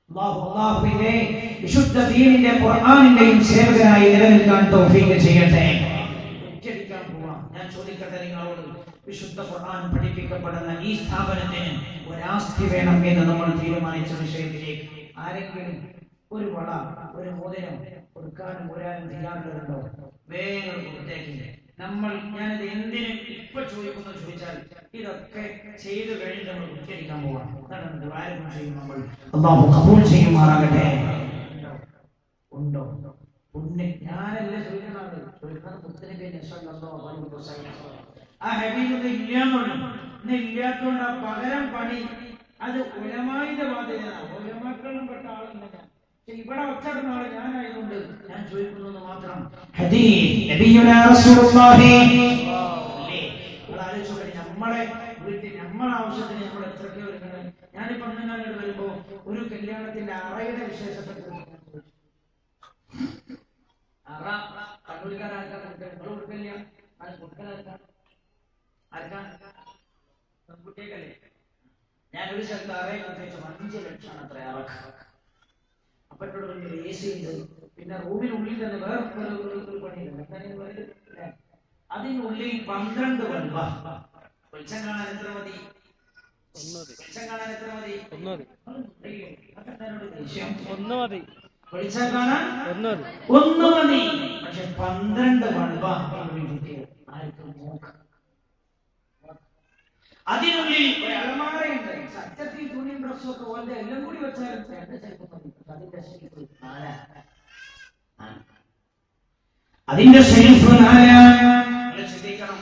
അല്ലാഹുവിന്റെ വിശുദ്ധ ദീനിന്റെ ഖുർആനിന്റെയും സേവകനായി നിലനിൽക്കാൻ തൗഫീഖ് ചെയ്യട്ടെ. ഉച്ചരിക്കാൻ പോവാം. ഞാൻ ചോദിക്കട്ടെ നിങ്ങളോട്, വിശുദ്ധ ഖുർആൻ പഠിപ്പിക്കപ്പെടുന്ന ഈ സ്ഥാപനത്തിന് ഒരാസ്തി വേണം എന്ന് നമ്മൾ തീരുമാനിച്ച വിഷയത്തിലേക്ക് ആരെങ്കിലും ഒരു വള, ഒരു മോതിരം കൊടുക്കാനും ഒരാളും തയ്യാറുണ്ടോ? വേഗം കൊടുത്തേക്കില്ല. ഞാനത് എന്തിന് ഇപ്പൊ ചോദിക്കുന്നു ചോദിച്ചാൽ ഇതൊക്കെ ചെയ്തു കഴിഞ്ഞ് നമ്മൾ ഉച്ചരിക്കാൻ പോവാം. അതാണ് ചെയ്യും നമ്മൾ. അല്ലാഹു ഖബൂൽ ചെയ്യുമാറാകട്ടെ. ഉണ്ടോ? ഞാനല്ല ചോദിക്കുന്നത്, മുത്തനബി സല്ലല്ലാഹു അലൈഹി വസല്ലം ആ ഹബീബ് ഇല്ലാത്തോണ്ട് ആ പകരം പണി അത് ഉലമായിന്റെ ബാധ്യതയാണ്. ഉലമാക്കളും പെട്ട ആളുണ്ട്. ഇവിടെ ഒച്ചടുന്ന ആള് ഞാനായതുകൊണ്ട് ഞാൻ ചോദിക്കുന്നത് മാത്രം. നമ്മളെ വീട്ടിൽ നമ്മളെ ആവശ്യത്തിന് നമ്മൾ എത്രയൊക്കെ ഒരുങ്ങണം. ഞാനിപ്പോ അന്നങ്ങോട്ട് വരുമ്പോ ഒരു കല്യാണത്തിന്റെ അറയുടെ വിശേഷത്തെ അറ കണ്ണൂരിക്കാരാർക്കാൻ നിങ്ങൾ കൊടുക്കില്ല. അത് കൊടുക്കലാർക്കാൻ ആർക്കാ? പെൺകുട്ടിയേക്കല്ലേ? ഞാനൊരു സ്ഥലത്ത് അറയെ കത്തിച്ചു 5 ലക്ഷമാണ് അത്ര അറക്ക്. അപ്പൊ എന്നോട് വലിയ AC ഉണ്ട്, പിന്നെ റൂമിനുള്ളിൽ തന്നെ വേറെ ഒരു പണിയില്ല. അതിനുള്ളിൽ 12 ബൾബ. വെളിച്ചം കാണാൻ എത്ര മതി? വെളിച്ചം കാണാൻ എത്ര മതി? ഒന്ന് മതി. വെളിച്ചം കാണാൻ ഒന്ന് മതി. പക്ഷെ 12 ബൾബ ആർക്കും നോക്കാം. അതിനുള്ളിൽ ഒരു അലമാരയുണ്ട്. സത്യത്തിൽ തുണിയും ഡ്രസ്സും ഒക്കെ പോലെ എല്ലാം കൂടി വെച്ചാലും അതിന്റെ ഷെൽഫ് ശ്രദ്ധിക്കണം.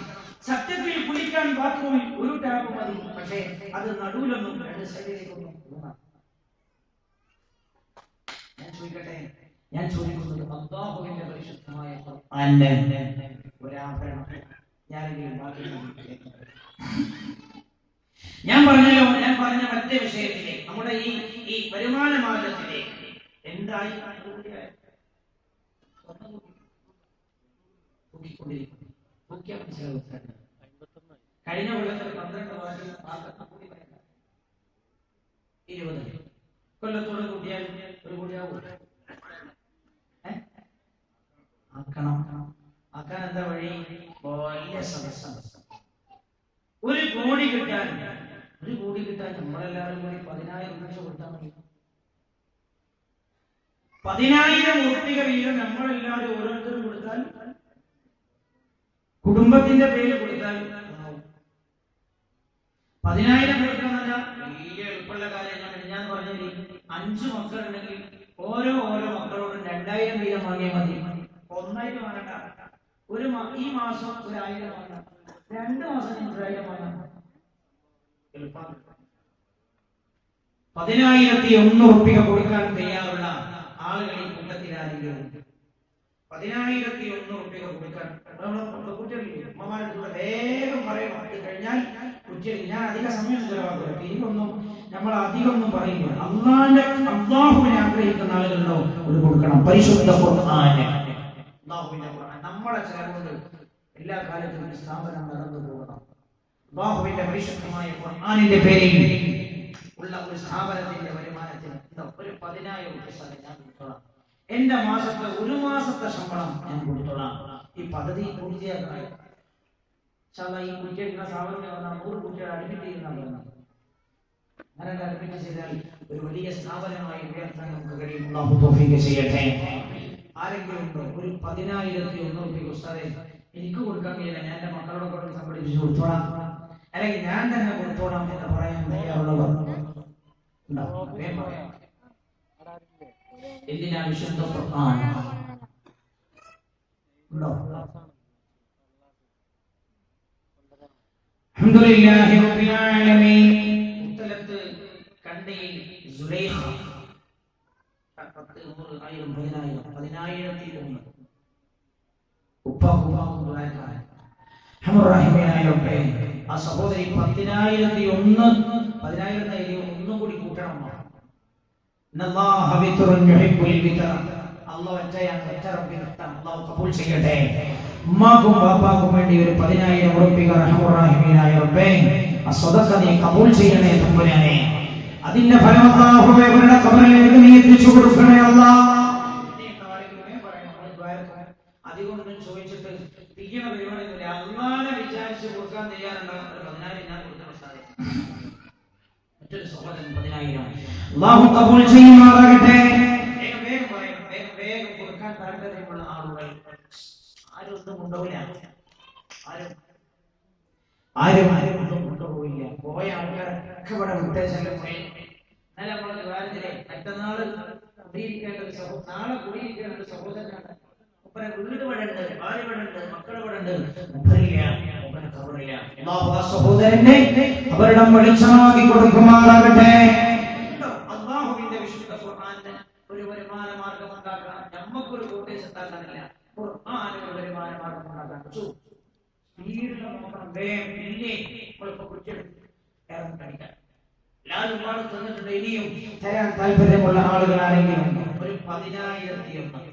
സത്യത്തിൽ കുളിക്കാൻ ബാത്റൂമിൽ ഒരു ടാപ്പ് മതി. പക്ഷേ അത് നടുവിലൊന്നും 2 സൈഡിലേക്കൊന്നും പോകണം. ഞാൻ ചോദിക്കുന്നത് അല്ലാഹുവിന്റെ പരിശുദ്ധമായ ഒരാഭരണം ഞാൻ പറഞ്ഞ മറ്റേ വിഷയത്തിലേക്ക് നമ്മുടെ ഈ വരുമാന മാർഗത്തിലേക്ക് എന്തായി കഴിഞ്ഞ കൊല്ലത്തിൽ 12 കൊല്ലത്തോടെ കൂട്ടിയാൽ ഒരു കൂടിയാവും. ആക്കാൻ എന്താ വഴി? വലിയ സദസ്സാണ്. 1 കോടി കിട്ടാൻ നമ്മളെല്ലാവരും കൂടി 10,000 രൂപ കൊടുത്താൽ മതി. 10,000 ഉറുപ്പിക വീതം നമ്മളെല്ലാവരും ഓരോരുത്തരും കൊടുത്താൽ, കുടുംബത്തിന്റെ പേര് കൊടുത്താൽ 10,000 കൊടുക്കാന്നല്ല വലിയ എളുപ്പമുള്ള കാര്യം. ഞാൻ പറഞ്ഞില്ലേ, 5 മക്കളുണ്ടെങ്കിൽ ഓരോ മക്കളോടും 2,000 വീതം വാങ്ങിയാൽ മതി. ഒന്നായിട്ട് വാങ്ങണ്ട. ഈ മാസം 1,000 വാങ്ങാം, 2 മാസം 1,000 വാങ്ങാം. 10,001 ഉറുപ്പിക കൊടുക്കാൻ തയ്യാറുള്ള ആളുകൾ ഈ കൂട്ടത്തിലായിരിക്കും. 10,001 ഉറുപ്പിക കൊടുക്കാൻ അമ്മമാരുടെ വേഗം പറയണം. അത് കഴിഞ്ഞാൽ ഞാൻ അധിക സമയം ചെലവാക്കുക. ഇതൊന്നും നമ്മൾ അധികമൊന്നും പറയില്ല. അള്ളാഹുവിനെ ആഗ്രഹിക്കുന്ന ആളുകളുണ്ടോ ഒരു കൊടുക്കണം. പരിശുദ്ധ ഖുർആൻ, അള്ളാഹുവിന്റെ ഖുർആൻ നമ്മളെ ചെലവുകൊണ്ട് എല്ലാ കാലത്തും ഈ സ്ഥാപനം നടന്നു പോകണം. അള്ളാഹുവിന്റെ പരിശുദ്ധമായ ഖുർആനിന്റെ പേരിൽ ഉള്ള ഒരു സ്ഥാപനത്തിന്റെ വരുമാനത്തിന് ഒരു 10,000 രൂപ ഞാൻ കൊടുത്തോളാം. എന്റെ മാസത്തെ 1 മാസത്തെ ശമ്പളം ഞാൻ കൊടുത്തോളാം. ഈ പദ്ധതി പൂർത്തിയാക്കണം. ഈ കുട്ടിയെടുക്കുന്ന സ്ഥാപനം 100 കുട്ടികളെ അഡ്മിറ്റ് ചെയ്യുന്ന അങ്ങനെ അഡ്മിറ്റ് ചെയ്താൽ ഒരു വലിയ സ്ഥാപനമായി ഉയർത്താൻ നമുക്ക് കഴിയും. അല്ലാഹു തൗഫീഖ് ചെയ്യട്ടെ. ആരെങ്കിലും ഉണ്ടോ ഒരു 10,001 രൂപ ഉസ്താദേ എനിക്ക് കൊടുക്കാൻ കഴിയില്ല, ഞാൻ എന്റെ മക്കളോട് കൊണ്ട് സംഘടിപ്പിച്ച് കൊടുത്തോളാം, അല്ലെങ്കിൽ ഞാൻ തന്നെ കൊടുത്തോളാം എന്ന് പറയാൻ തയ്യാറുള്ളവർ എന്തിനാ? വിശുദ്ധ ഖുർആൻ ഉണ്ടോ? അൽഹംദുലില്ലാഹി റബ്ബിൽ ആലമീൻ. മുത്തലത്ത് കണ്ടയിൽ സുലൈഖ 10 100 1000 10,001 ആ സഹോദരി 10,001 ഒന്നും കൂടി കൂട്ടണം. അല്ലാഹു കബൂൽ ചെയ്യട്ടെ. ഉമ്മാക്കും ബാപ്പാക്കും വേണ്ടി ഒരു 10,000 ഉറുപ്പിക റഹ്മാനായ റബ്ബേ ആ സദഖ നീ കബൂൽ ചെയ്യണേ തമ്പുരാനെ. അതിന്റെ ഫലം അല്ലാഹുവേ അവരുടെ ഖബറിലേക്ക് നീ എത്തിച്ചു കൊടുക്കണേ അല്ലാഹ്. അധികമൊന്നും ചോദിച്ചിട്ട് തിരികണ പരിപാടിയില്ല. അള്ളാനെ വിചാരിച്ച് കൊടുക്കാൻ തയ്യാറുണ്ടാകുന്ന 10,000 ഞാൻ കൊടുക്കുന്ന സാധ്യത. മറ്റൊരു സഹോദരൻ 10,000 അല്ലാഹു കബൂൽ ചെയ്യുമാറാകട്ടെ. വേഗം പറയണം. വേഗം കൊടുക്കാൻ താല്പര്യമുള്ള ആളുകൾ ആരും ഒന്നും കൊണ്ടുപോയില്ല. ആരും ഒന്നും കൊണ്ടുപോയില്ല. പോയ ആൾക്കാരൊക്കെ ഇവിടെ വിട്ടേശല്ലേ പോയി. എന്നാലും നമ്മളെ കാര്യത്തിലെ മറ്റന്നാള് കുടിയിരിക്കേണ്ട നാളെ കുടിയിരിക്കേണ്ട ഒരു സഹോദരനാണ്. വീട് പടുണ്ട്, ഭാര്യ പടുണ്ട്, മക്കള് പടുണ്ട്, സഹോദരനെ അവരുടെ വെളിച്ചമാക്കി കൊടുക്കുമാറാകട്ടെ. അല്ലാഹുവിന്റെ വിശുദ്ധ ഖുർആനിന് ഒരു വരുമാന മാർഗം ഉണ്ടാക്കണം. നമുക്കൊരു കോട്ടേജ് ഉണ്ടാക്കാനില്ല, ഖുർആന് ഒരു വരുമാന മാർഗം ഉണ്ടാക്കാൻ. ഇനിയും തരാൻ താല്പര്യമുള്ള ആളുകൾ ആരെങ്കിലും ഒരു 10,001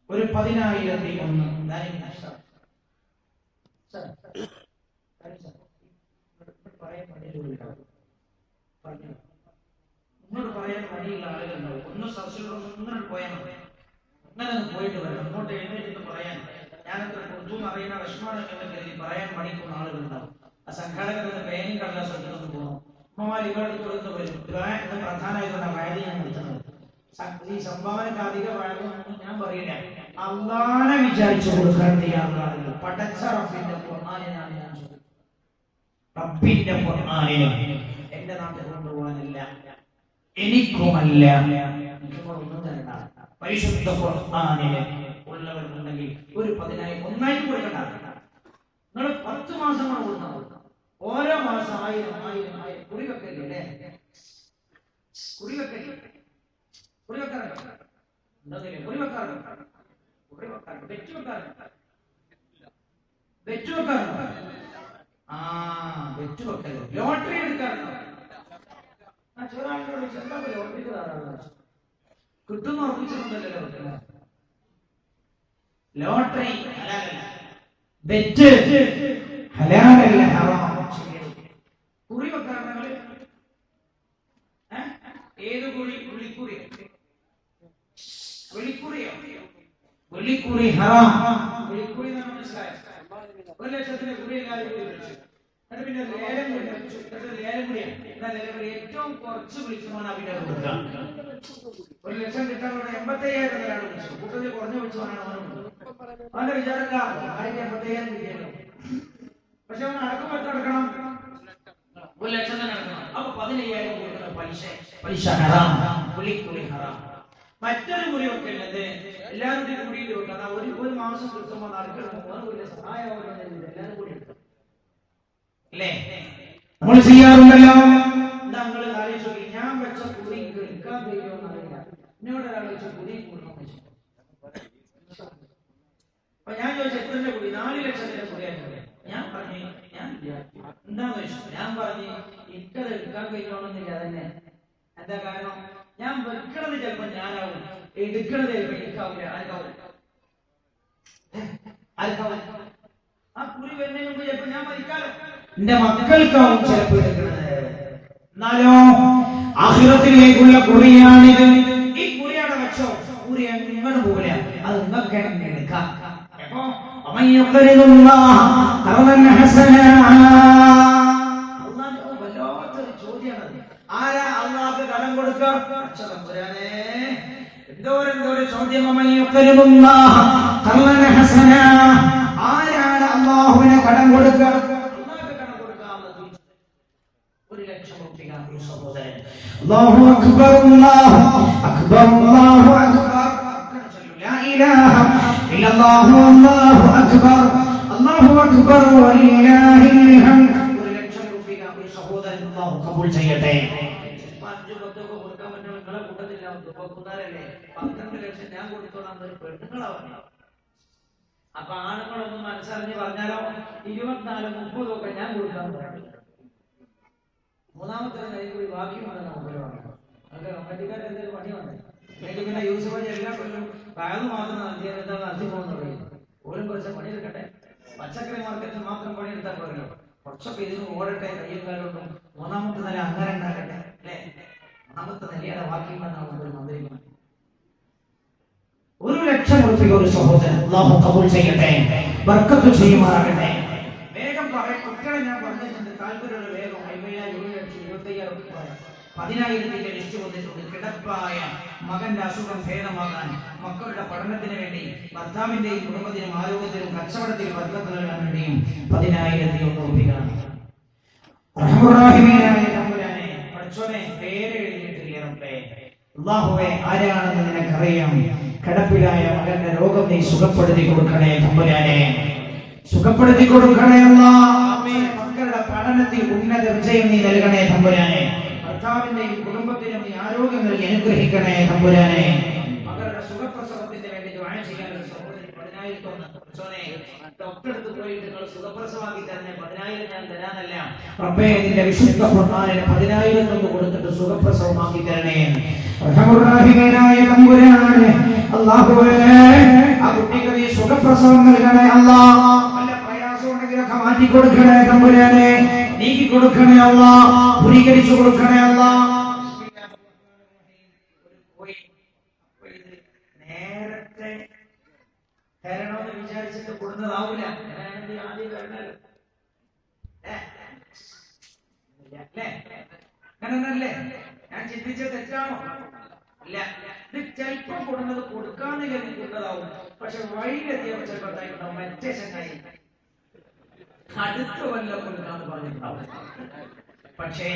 ഒരു 10,001 ഇങ്ങോട്ട് പറയാൻ മടിയുള്ള ആളുകളുണ്ടാവും. ഒന്ന് സബ്സിഡി ഒന്നും പോയാൽ മതി. അങ്ങനെ പോയിട്ട് വരണം. അങ്ങോട്ട് എഴുന്നേറ്റ് പറയാൻ ഞാനത്ര കൊടുത്തു അറിയുന്ന വിഷമാണ് എന്ന് കരുതി പറയാൻ മടിക്കുന്ന ആളുകളുണ്ടാവും. ആ സംഘാടകരുടെ പേനും കടലാസ് എടുത്തൊന്ന് പോകണം. അമ്മമാർ ഇവരുടെ കൊടുത്ത് വരും. എന്ന് പ്രധാനമായിട്ടുള്ള വായന ഞാൻ നിർത്തുന്നത്. ഈ സംഭാവനക്ക് അധിക വാഴൊന്നും ഞാൻ പറയില്ല. അള്ളാനെ വിചാരിച്ചു കൊടുക്കാൻ തയ്യാറുള്ള ആളുകൾ പടച്ച റബ്ബിന്റെ ഖുർആനിനാണ് ഞാൻ ചോദിക്കുന്നത്. റബ്ബിന്റെ ഖുർആനിന് എന്റെ നാട്ടിൽ കൊണ്ടുപോകാനല്ല, എനിക്കുമല്ല, ഒന്നും തരണ്ട. പരിശുദ്ധ ഖുർആനിന് ഉള്ളവരുണ്ടെങ്കിൽ ഒരു 10,000 ഒന്നായിട്ട് കൊടുക്കണ്ട. നിങ്ങൾ 10 മാസങ്ങൾ കൊടുക്കണം. ഓരോ മാസം 1000 കുറിവെക്കല്ലേ? ബെറ്റ് വെക്കല്ലോ. ലോട്ടറി എടുക്കാറുണ്ടോ? ചെറുതാളോട് ചെറുതാ ലോട്ടറിക്ക് ധാരാളം കിട്ടുന്ന ഉറപ്പിച്ചിട്ടുണ്ടല്ലോ. ലോട്ടറി ഹലാലല്ല, ബെറ്റ് ഹലാലല്ല, ഹറാം. കുറി വെക്കാറുണ്ട്? ഏത് കുറി? വിളിക്കുറി. വെളിക്കുറിയോ? വെള്ളിക്കുറി ഹറാം. വെളിക്കുറി മനസ്സിലായോ? 1,00,000 കുറി എല്ലാവരും കൂടി വിളിച്ചു. എന്നിട്ട് പിന്നെ ലേലം കൂടി വെച്ചു. ലേലം കൂടിയാണ്. എന്നാൽ ഏറ്റവും കുറച്ച് വിളിച്ചവനാ പിന്നെ കൊടുക്കുക. 1,00,000 കിട്ടാനുള്ള 85,000 ഒരാൾ വിളിച്ചു. കൂട്ടത്തിൽ കുറഞ്ഞ വിളിച്ചവനാണ് അവന്റെ വിചാരമില്ല 85,000 കിട്ടിയല്ലോ. പക്ഷെ അവൻ അടക്കം എത്ര അടക്കണം? 1,00,000 തന്നെ അടക്കണം. അപ്പൊ 15,000 കൊടുക്കുന്ന പലിശ ഹറാം. വെള്ളിക്കുറി ഹറാം. മറ്റൊരു കുറി വെക്കുന്നത് എല്ലാവരും കൂടിയിട്ട് വെക്കാം. ഒരു മാസം കിട്ടുമ്പോൾ നടക്കുന്ന സഹായമാവുന്ന എല്ലാവരും കൂടി എടുക്കും അല്ലേ? നമ്മൾ ചെയ്യാറുണ്ടല്ലോ. നമ്മൾ ആലോചിച്ചു, ഞാൻ വെച്ച കുറി എടുക്കാൻ കഴിയുമോ അറിയില്ല. എന്നോട് ഒരാൾ വെച്ച കുറി കൂടണം വെച്ചു. അപ്പൊ ഞാൻ ചോദിച്ചു എത്രന്റെ കുറി? 4,00,000 കുറിയായിരുന്നു. ഞാൻ പറഞ്ഞു എന്താന്ന് വെച്ചു. ഞാൻ പറഞ്ഞു എനിക്കത് എടുക്കാൻ കഴിയണമെന്നില്ല. അതന്നെ എന്താ കാരണം? ഞാൻ വെക്കണത് ചിലപ്പോ ഞാനാവും, എടുക്കണത് ചിലപ്പോ എനിക്കാവില്ല. ആർക്കാവും? ആ കുറി വരുന്നതിന് മുമ്പ് ചിലപ്പോ ഞാൻ മരിക്കാലോ, എന്റെ മക്കൾക്കാവും ചിലപ്പോ എടുക്കുന്നത്. എന്നാലോ ആഖിറത്തിലേക്കുള്ള കുറിയാണിത്. ഈ കുറിയാണ് വെച്ചോ, കുറി അങ്ങോട്ട് പോകില്ല. അത് നിങ്ങൾക്ക് എടുക്കാം. വല്ലാത്തൊരു ചോദ്യമാണ്. ആരാ അള്ളാഹ്ക്ക് കടം കൊടുക്കുക? എന്തോരെന്തോരം ചോദ്യം. ആരാണ് അള്ളാഹുവിനെ കടം കൊടുക്കുക? അള്ളാഹ്ക്ക് കടം കൊടുക്കാവുന്നത് 1,00,000 രൂപ. സഹോദരൻ, അല്ലാഹു അക്ബർ, അല്ലാഹു അക്ബർ, അല്ലാഹു അക്ബർ. ലാ ഇലാഹ ഇല്ലല്ലാഹു, അല്ലാഹു അക്ബർ, അല്ലാഹു അക്ബർ വലില്ലാഹിൽ ഹംദ്. 1,00,000 രൂപ സഹോദരൻ അല്ലാഹു കബൂൽ ചെയ്യട്ടെ. 5-10 കൊടുക്കാൻ പറ്റുന്ന നിങ്ങളെ കൂട്ടത്തില്ല. 12,00,000 ഞാൻ കൊടുത്തോളാം ഒരു പെണ്ണുങ്ങളാവുന്നു. അപ്പൊ ആണുങ്ങളൊന്നും മനസ്സറിഞ്ഞ് പറഞ്ഞാലോ 24-30 ഒക്കെ ഞാൻ കൊടുക്കാൻ പറഞ്ഞു. മൂന്നാമത്തെ കൈ കൂടി ബാക്കിയുണ്ടെന്ന് നമുക്ക് കമ്മറ്റിക്കാരുടെ എന്തെങ്കിലും പണി വന്നേ. അല്ലെങ്കിൽ പിന്നെ യൂസഫ് എല്ലാ കൊല്ലം വയറ് മാത്രം നടത്തിയാൽ നടത്തി പോകുന്നത്. ഓരും കുറച്ച് പണിയെടുക്കട്ടെ. പച്ചക്കറി മാർക്കറ്റിൽ മാത്രം പണിയെടുത്താൽ പോരല്ലോ, കുറച്ചൊക്കെ ഇതിന് ഓടട്ടെ. കയ്യും കാലുകൊണ്ടും മൂന്നാമത്തെ നില അങ്ങനെ ഉണ്ടാകട്ടെ അല്ലെ? മൂന്നാമത്തെ നിലയുടെ ബാക്കിയുണ്ടെന്നാണ് ഒരു മന്ത്രി. 1,00,000 രൂപ ഒരു സഹോദരൻ അല്ലാഹു കബൂൽ ചെയ്യട്ടെ, ബർക്കത്ത് ചെയ്യുമാറാകട്ടെ. വേഗം പറയാം. കുട്ടികളെ ഞാൻ പറഞ്ഞിട്ടുണ്ട്. താല്പര്യമുള്ള വേഗം 10,000 ലിസ്റ്റ് വന്നിട്ടുണ്ട്. കിടപ്പായ മകന്റെ അസുഖം ഭേദമാകാൻ, മക്കളുടെ പഠനത്തിന് വേണ്ടി, ഭർത്താവിന്റെയും കുടുംബത്തിനും ആരോഗ്യത്തിനും കച്ചവടത്തിനും ബർക്കത്ത് നൽകാൻ വേണ്ടിയും 10,000 രൂപയാണ്. പഠിച്ചോനെ പേര് എഴുതിയിട്ടില്ല റബ്ബേ. അല്ലാഹുവേ, ആരാണെന്ന് നിനക്കറിയാം. കിടപ്പിലായ മകന്റെ രോഗം നീ സുഖപ്പെടുത്തി കൊടുക്കണേ തമ്പുരാനെ, സുഖപ്പെടുത്തി കൊടുക്കണേ അല്ലാഹ്. മക്കളുടെ പഠനത്തിൽ ഉന്നത വിജയം നീ നൽകണേ തമ്പുരാനെ. ഭർത്താവിന്റെയും കുടുംബത്തിനും നീ ആരോഗ്യം നൽകി അനുഗ്രഹിക്കണേ തമ്പുരാനെ. മകളുടെ സുഖപ്രസവത്തിന് വേണ്ടി ദുആ ചെയ്യാൻ ഒരു സഹോദരി 10,000 ഡോക്ടറെടുത്ത് പോയിട്ട് നിങ്ങൾ സുഖപ്രസവാക്കി തന്നെ 10,000 ഞാൻ തരാനല്ല റബ്ബേ, നിന്റെ വിശുദ്ധ ഖുർആനിലെ 10,000 കൊണ്ട് കൊടുത്തിട്ട് സുഖപ്രസവമാക്കി തരണേ. റഹ്മാനായ തമ്പുരാനെ, അല്ലാഹുവേ, ആ കുട്ടിക്ക് നീ സുഖപ്രസവം നൽകണേ അല്ലാഹ്. വല്ല പ്രയാസം ഉണ്ടെങ്കിലൊക്കെ മാറ്റി കൊടുക്കണേ തമ്പുരാനെ, നീക്കി കൊടുക്കണേ അല്ലാഹ്, ദൂരീകരിച്ചു കൊടുക്കണേ അല്ലാഹ്. നേരത്തെ തരണമെന്ന് വിചാരിച്ചിട്ട് കൊടുത്തതാവൂല. ആദ്യം വരണല്ലോ അങ്ങനല്ലേ? ഞാൻ ചിന്തിച്ച തെറ്റാണോ? ഇല്ല. ഇത് ചിലപ്പോ കൊടുക്കുന്നത് കൊടുക്കാന്ന് കരുതി കൊടുത്തതാവും. പക്ഷെ വഴിയിലെത്തിയപ്പോ ചിലപ്പോൾ മറ്റേ ചങ്ങായി അടുത്ത കൊല്ലം കൊടുക്കാന്ന് പറഞ്ഞിട്ടുണ്ടാവും. പക്ഷേ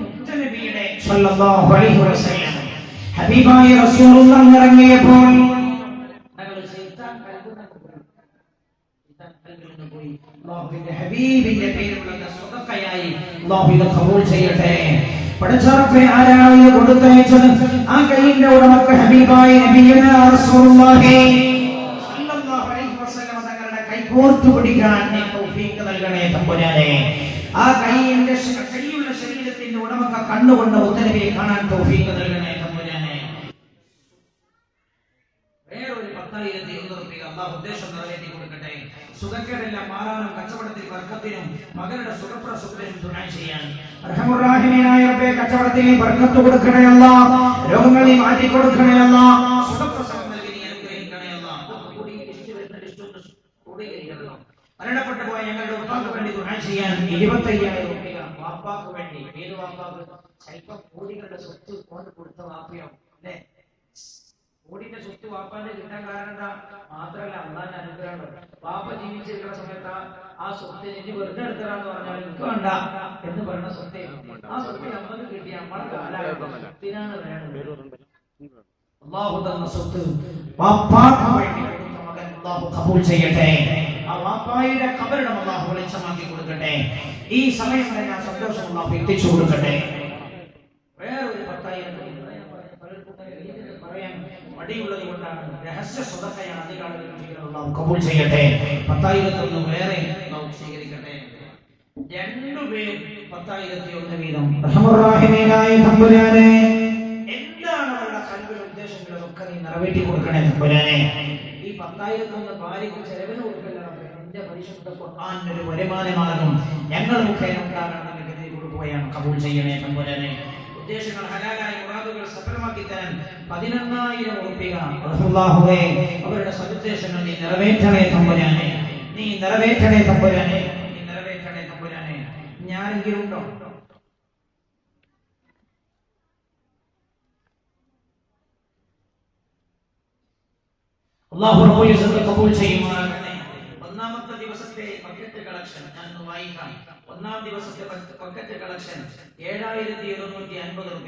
മുത്തനബിയുടെ സ്വല്ലല്ലാഹു അലൈഹി വസല്ലം ഹബീബായ റസൂലുള്ളാഹി ഇറങ്ങിയപ്പോൾ അല്ലാഹുവിന്റെ ഹബീബിന്റെ പേരിലുള്ള സ്വതക്കയായി അല്ലാഹു ഇത് ഖബൂൽ ചെയ്യട്ടെ. പടച്ചറപ്പെ, ആരാണ് കൊടുത്തയച്ചത്? ആ കൈയിന്റെ ഉടമക്ക് ഹബീബായ നബിയുനാ റസൂലുള്ളാഹി സ്വല്ലല്ലാഹു അലൈഹി വസല്ലം തങ്ങളുടെ കൈ കോർത്തു പിടിക്കാൻ നീ തൗഫീഖ് നൽകണേ തമ്പുരാനെ. ആ കൈയുള്ള ശരീരത്തിന്റെ ഉടമക്ക് കണ്ണുകൊണ്ട് മുത്തനബിയെ കാണാൻ തൗഫീഖ് നൽകണേ തമ്പുരാനെ. വേറൊരു 10,200 അല്ലാഹു ഉദ്ദേശം നിറവേറ്റി കൊടുക്കട്ടെ. സുഖക്കേടെല്ലാം മാറാനും കച്ചവടത്തിൽ ബർക്കത്തിനും മകളുടെ സുഖപ്രസവത്തിനും ദുആ ചെയ്യാൻ അർഹമുർ റഹീമീനായ റബ്ബേ കച്ചവടത്തിൽ ബർക്കത്ത് കൊടുക്കണേ അല്ലാഹ്. രോഗങ്ങളെ മാറ്റി കൊടുക്കണേ അല്ലാഹ്. സുഖപ്രസവം നൽകി നീ അനുഗ്രഹിക്കണേ അല്ലാഹ്. മരണപ്പെട്ടു പോയ ഞങ്ങളുടെ ഉപ്പാക്ക് വേണ്ടി ദുആ ചെയ്യാൻ 25,000 രൂപ വാപ്പാക്ക് വേണ്ടി. ഏത് വാപ്പാക്ക്? ചിലപ്പോൾ കോടികളുടെ സ്വത്ത് കൊണ്ട് കൊടുത്ത വാപ്പയോ അല്ലേ? കോടിന്റെ സ്വത്ത് വാപ്പാന്റെ കിട്ടാൻ കാരണം എന്താ? മാത്രമല്ല അള്ളാന്റെ അനുഗ്രഹമാണ്. വാപ്പ ജീവിച്ചിരിക്കുന്ന സമയത്ത് ആ സ്വത്ത് എനിക്ക് വെറുതെ എടുത്തരാന്ന് പറഞ്ഞാൽ എനിക്ക് വേണ്ട എന്ന് പറയുന്ന സ്വത്തെ ആ സ്വത്ത് നമ്മൾക്ക് കിട്ടിയ നമ്മളെ കാലത്തിനാണ് വേണ്ടത്. അള്ളാഹു തന്ന സ്വത്ത് വാപ്പാക്ക് വേണ്ടി മകൻ അള്ളാഹു കബൂൽ ചെയ്യട്ടെ. ആ വാപ്പായുടെ ഖബറിടം അള്ളാഹു വെളിച്ചമാക്കി കൊടുക്കട്ടെ. ഈ സമയം വരെ ഞാൻ സന്തോഷം അള്ളാഹു എത്തിച്ചു കൊടുക്കട്ടെ. വേറൊരു 10,000 പറയാൻ മടിയുള്ളത് കൊണ്ടാണ്. രഹസ്യ സ്വതക്കയാണ് അധികാരികൾ അള്ളാഹു കബൂൽ ചെയ്യട്ടെ. 10,000 വേറെ അള്ളാഹു സ്വീകരിക്കട്ടെ. രണ്ടുപേർ 10,001 വീതം റഹ്മത്തുർ റഹീമീനായ തമ്പുരാനെ എന്താണ് അവരുടെ കൽബിലെ ഉദ്ദേശങ്ങളും ഒക്കെ നീ നിറവേറ്റി കൊടുക്കണേ തമ്പുരാനെ. ഈ 10,001 ഭാര്യയ്ക്ക് ചെലവിന് കൊടുക്കല്ല. എന്റെ പരിശുദ്ധ ഖുർആനിന്റെ ഒരു വരുമാനമാർഗം ഞങ്ങൾ മുഖേന ഉണ്ടാകണമെന്ന് കരുതി കൊടുക്കുകയാണ്. കബൂൽ ചെയ്യണേ തമ്പുരാനെ. ഉദ്ദേശങ്ങൾ ഹലാലായ മുറാദുകൾ സഫലമാക്കി തരാൻ 11,000 രൂപ അല്ലാഹുവേ അവരുടെ സദുദ്ദേശങ്ങൾ നീ നിറവേറ്റണേ തമ്പുരാനെ. നീ നിറവേറ്റണേ തമ്പുരാനെ. നീ നിറവേറ്റണേ തമ്പുരാനെ. ഞാനെങ്കിലും ഉണ്ടോ? അല്ലാഹു റബ്ബുൽ ഇസ്സത്ത് കബൂൽ ചെയ്യുമാറാകട്ടെ. ഒന്നാമത്തെ ദിവസത്തെ ബക്കറ്റ് കളക്ഷൻ ഞാൻ വായിക്കാം. ഒന്നാം ദിവസത്തെ ബക്കറ്റ് കളക്ഷൻ 7,250 രൂപ.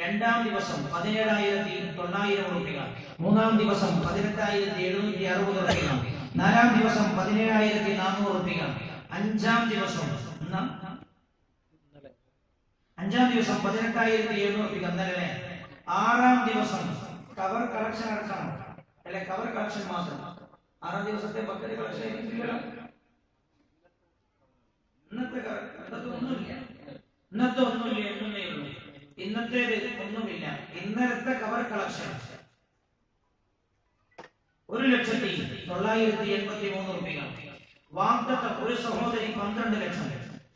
രണ്ടാം ദിവസം 17,900 രൂപ. മൂന്നാം ദിവസം 18,760 രൂപ. നാലാം ദിവസം 17,400 രൂപ. അഞ്ചാം ദിവസം 18,700 രൂപ ഇന്നലെ. ആറാം ദിവസം കവർ കളക്ഷൻ അടക്കണം അല്ലെ? കവർ കളക്ഷൻ മാത്രം. ആറാം ദിവസത്തെ ബക്കറ്റ് കളക്ഷൻ ഇന്നത്തെ ഒന്നുമില്ല. ഇന്നത്തേത് ഒന്നുമില്ല. ഇന്നലത്തെ കവർ കളക്ഷൻ 1,983 രൂപ. വാഗ്ദത്തം ഒരു സഹോദരി 12 ലക്ഷം.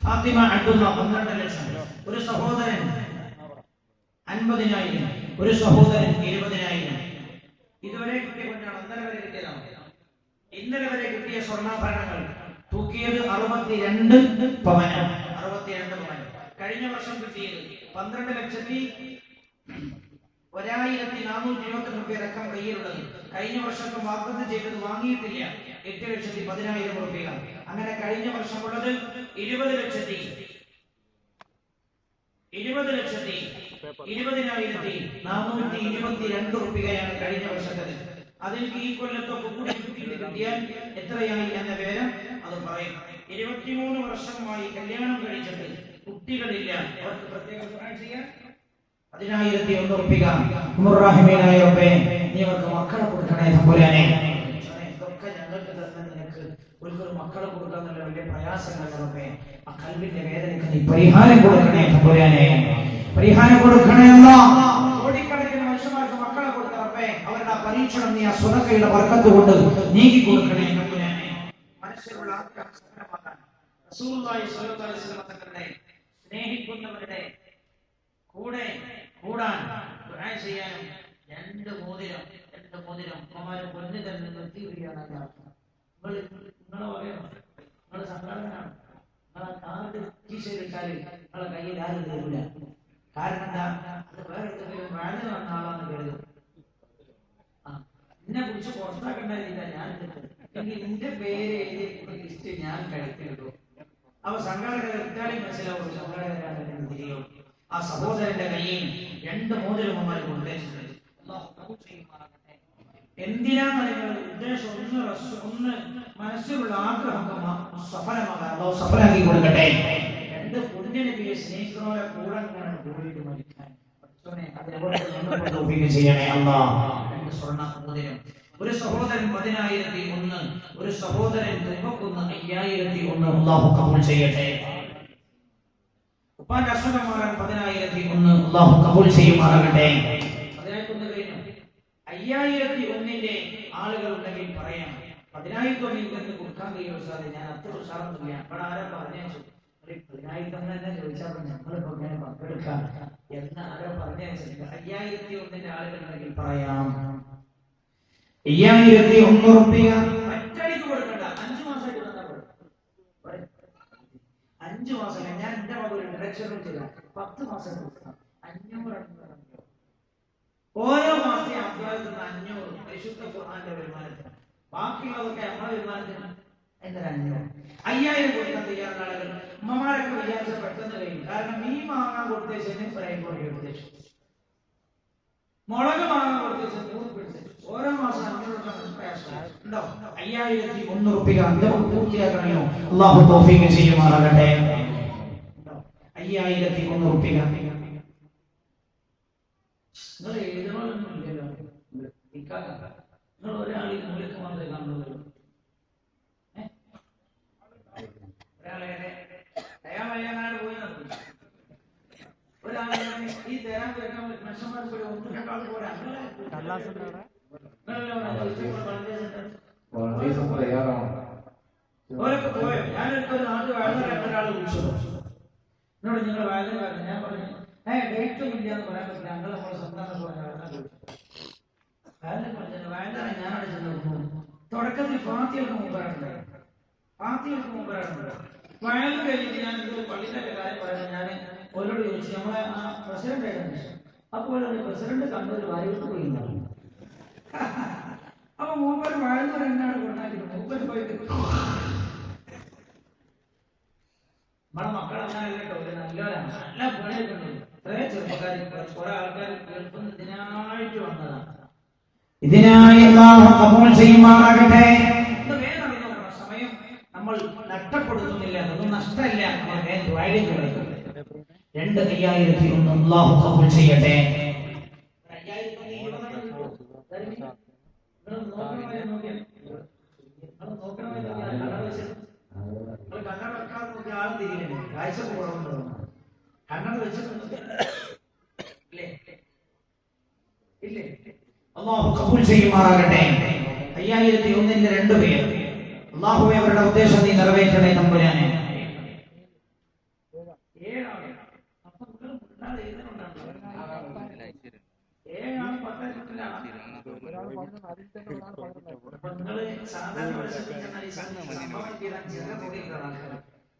ഫാത്തിമ അബ്ദുള്ള 12 ലക്ഷം. ഒരു സഹോദരൻ 50,000. ഒരു സഹോദരൻ 20,000. ഇതുവരെ കിട്ടിയപ്പോഴാണ് ഇന്നലെ വരെ കിട്ടിയ സ്വർണ്ണാഭരണങ്ങൾ തൂക്കിയത് 62 പവൻ. കഴിഞ്ഞ വർഷം കിട്ടിയത് 12,1,420 രൂപ രക്കം കയ്യിലുള്ളത്. കഴിഞ്ഞ വർഷത്തെ വാഗ്ദത്തം ചെയ്തത് വാങ്ങിയിട്ടില്ല 8,10,000 രൂപ. അങ്ങനെ കഴിഞ്ഞ വർഷമുള്ളത് 20,20,422 രൂപയാണ് കഴിഞ്ഞ വർഷത്തേത്. അതിൽ ഈ കൊല്ലത്തൊക്കെ കൂടി കിട്ടിയാൽ എത്രയായി എന്ന വിവരം അത് പറയും. 23 വർഷമായി കല്യാണം കഴിച്ചിട്ട് കുട്ടികളില്ല. അവർക്ക് പ്രത്യേകം 10,001 രൂപ. റഹീമീനായ റബ്ബേ നീ അവർക്ക് മക്കളെ കൊടുക്കണേ തമ്പുരാനെ. ഇതൊക്കെ ഞങ്ങൾക്ക് തന്നെ നിനക്ക് ഒരു മക്കളെ കൊടുക്കാൻ നല്ല വലിയ പ്രയാസങ്ങൾ റബ്ബേ. ആ കൽബിന്റെ വേദനയ്ക്ക് നീ പരിഹാരം കൊടുക്കണേ തമ്പുരാനെ. പരിഹാരം കൊടുക്കണേ അല്ലാഹ്. കോടിക്കണക്കിന് മനുഷ്യന്മാർക്ക് മക്കളെ കൊടുത്ത റബ്ബേ അവരുടെ ആ പരീക്ഷണം നീ ആ സ്വതക്കയുടെ ബർക്കത്ത് കൊണ്ട് നീക്കി കൊടുക്കണേ തമ്പുരാനെ. മനസ്സിലുള്ള ആഗ്രഹം സഫലമാക്കാൻ റസൂലുള്ളാഹി സ്വല്ലല്ലാഹു അലൈഹി വസല്ലം തങ്ങളുടെ സ്നേഹിക്കുന്നവരുടെ കൂടെ കൂടാൻ ദുആ ചെയ്യാനും രണ്ട് മോതിരം അമ്മമാരെ പൊന്നു തന്നെ നിർത്തിയിരിക്കുകയാണ്. നിങ്ങളെ പറയണം, നിങ്ങളെ സംഘടനയാണ്. നിങ്ങളെ കാറിന്റെ കീശയിലിട്ടാൽ നിങ്ങളെ കയ്യിൽ ആരും തരില്ല. കാരണം എന്താ? അത് വേറെ എന്തെങ്കിലും വാഴ വന്ന ആളാന്ന് കരുതും. എന്നെ കുറിച്ച് പുറത്താക്കണ്ടായിരിക്കില്ല ഞാൻ എങ്കിൽ എന്റെ പേര് എഴുതി ലിസ്റ്റ് ഞാൻ കഴിക്കുള്ളൂ. അപ്പൊ സംഘാടകർ ഇട്ടാലി മനസ്സിലാവും സംഘാടകരാണ് തിരിയും. ആ സഹോദരന്റെ കയ്യിൽ രണ്ട് മോതിരമ്മമാർ കൊണ്ടുവച്ചിട്ടുണ്ട്. എന്തിനാണ് നിങ്ങൾ ഉദ്ദേശം? ഒന്ന് മനസ്സിലുള്ള ആഗ്രഹം സഫലമാകാൻ അല്ലാഹു സഫലാക്കി കൊടുക്കട്ടെ. രണ്ട് പുണ്യനബിയെ സ്നേഹിക്കുന്നവരെ കൂടെ കൂടിയിട്ട് മരിക്കാൻ ചെയ്യണേ അല്ലാഹ്. രണ്ട് സ്വർണ്ണ മോതിരം ഒരു സഹോദരൻ 10,001, ഒരു സഹോദരൻ തുമ്പക്കുന്ന് 5,001. അല്ലാഹു കബൂൽ ചെയ്യട്ടെ. ഉപ്പാന്റെ അസുഖം മാറാൻ 10,001. അല്ലാഹു കബൂൽ ചെയ്യുമാറാകട്ടെ. 10,001 കഴിഞ്ഞു. 5,001ന്റെ ആളുകൾ ഉണ്ടെങ്കിൽ പറയാം. 10,001 നിന്ന് കൊടുക്കാൻ കഴിയുമോ സാറേ? ഞാൻ അത്ര ഉഷാറൊന്നുമില്ല. ഇവിടെ ആരാ പറഞ്ഞു 10,000 തന്നെ ചോദിച്ചാൽ ഞങ്ങളിപ്പോ ഇങ്ങനെ പങ്കെടുക്കാം എന്ന് ആരോ പറഞ്ഞിട്ടുണ്ട്. 5,001ന്റെ ആളുകൾ ഉണ്ടെങ്കിൽ പറയാം. 5,001 റുപ്യ ഒറ്റയടിക്ക് കൊടുക്കണ്ട. 5 മാസമായിട്ട് തന്നാൽ 5 മാസം. ഞാൻ എന്റെ മകൾ ഒരു ഡയറക്ഷൻ ചെയ്ത 10 മാസം കൊടുക്കണം. 500 ഓരോ മാസത്തെ അധ്യായത്തിൽ 500 പരിശുദ്ധ ഖുർആന്റെ വരുമാനത്തിന്. ബാക്കിയുള്ളതൊക്കെ നമ്മുടെ വരുമാനത്തിന്. എന്തൊരു 5,000 കൊടുക്കാൻ തയ്യാറുള്ള ആളുകൾ ഉമ്മമാരൊക്കെ വിചാരിച്ച പെട്ടെന്ന് കഴിയും. കാരണം മീൻ വാങ്ങാൻ കൊടുത്തേച്ചതിന് ഫ്രൈ കോഴി എടുത്തേച്ചു, മുളക് വാങ്ങാൻ കൊടുത്തേച്ചത് 100 പിടിച്ചു. ഓരോ മാസം 500 ഉണ്ടോ? 5,001 റുപ്യ പൂർത്തിയാക്കണമോ? അല്ലാഹു തൗഫീഖ് ചെയ്യുമാറാകട്ടെ. 5,001 റുപ്യ നിങ്ങൾ എഴുതണമെന്നൊന്നും ഇല്ലല്ലോ. നിങ്ങൾ ഒരാളിൽ മൂലക്ക് മാത്രമേ കാണുള്ളൂ. അയാളെ പോയി ഒരാളെ ഈ തരാൻ കേൾക്കാൻ മനുഷ്യന്മാർക്ക് ഒന്നും രണ്ടാൾ പോരാ. ഓരൊക്കെ പോയോ? ഞാനൊരു നാട്ടിൽ വയനാട് ഒരാൾ വിളിച്ചു എന്നോട് നിങ്ങൾ വയനാട്. ഞാൻ പറഞ്ഞു ഡേറ്റ് ഒന്നും ഇല്ല എന്ന് പറയാൻ പറ്റില്ല. ഞങ്ങൾ നമ്മളെ സ്വന്തം വയനാട് ഞാനവിടെ ചെന്ന് തുടക്കത്തിൽ ഫാത്തിഹക്ക് മുമ്പാറുണ്ട്. ഫാത്തിഹക്ക് മുമ്പാറുണ്ട്. വയലിൽ കഴിഞ്ഞിട്ട് ഞാൻ പള്ളിയുടെ കാര്യം പറയുന്നത് ഞാൻ ഓരോട് ചോദിച്ചു. നമ്മളെ ആ പ്രസിഡന്റ് ആയിരുന്നു. അപ്പോൾ പ്രസിഡന്റ് കണ്ണൂർ വാരിട്ട് പോയി. അപ്പൊ മൂപ്പർ വയലൂർ എന്നാണ് കൊണ്ടാക്കിയത്. മൂപ്പർ പോയിട്ട് നമ്മളെ മക്കളെന്നാണ് കേട്ടോ. നല്ലവരാണ്, നല്ല പണിയൊക്കെ ഉണ്ട്. ഇത്രയും ചെറുപ്പക്കാർ കുറെ ആൾക്കാർ കേൾക്കുന്ന ഇതിനായിട്ട് വന്നതാണ്. ഇതിനായി അല്ലാഹു കബൂൽ ചെയ്യുമാറാകട്ടെ. സമയം നമ്മൾ നഷ്ടപ്പെടുത്തുന്നില്ല. അതൊന്നും നഷ്ടമല്ല. നമ്മൾ 2,001 അല്ലാഹു കബൂൽ ചെയ്യട്ടെ. കണ്ണട വെക്കാതെ നോക്കി ആളും തിരികെ കാഴ്ച പോകണമെന്ന് കണ്ണട വെച്ചിട്ടുണ്ട്. ഇല്ലേ? അല്ലാഹു കബൂൽ ചെയ്യുമാറാകട്ടെ. 5,001ന്റെ 2 പേർ. അല്ലാഹുവേ അവരുടെ ഉദ്ദേശം നീ നിറവേറ്റണേ തമ്പുരാനെ. 7 ആളുകൾ. അപ്പൊ നിങ്ങൾ മുണ്ടാതെ എഴുതുന്നുണ്ടാണ്. 7 ആൾ 10 കുട്ടികളാണ്. നിങ്ങൾ സാധാരണ സംഭവം ചെയ്താൽ ചെറിയ കൂടിയിട്ടുള്ള ആൾക്കാർ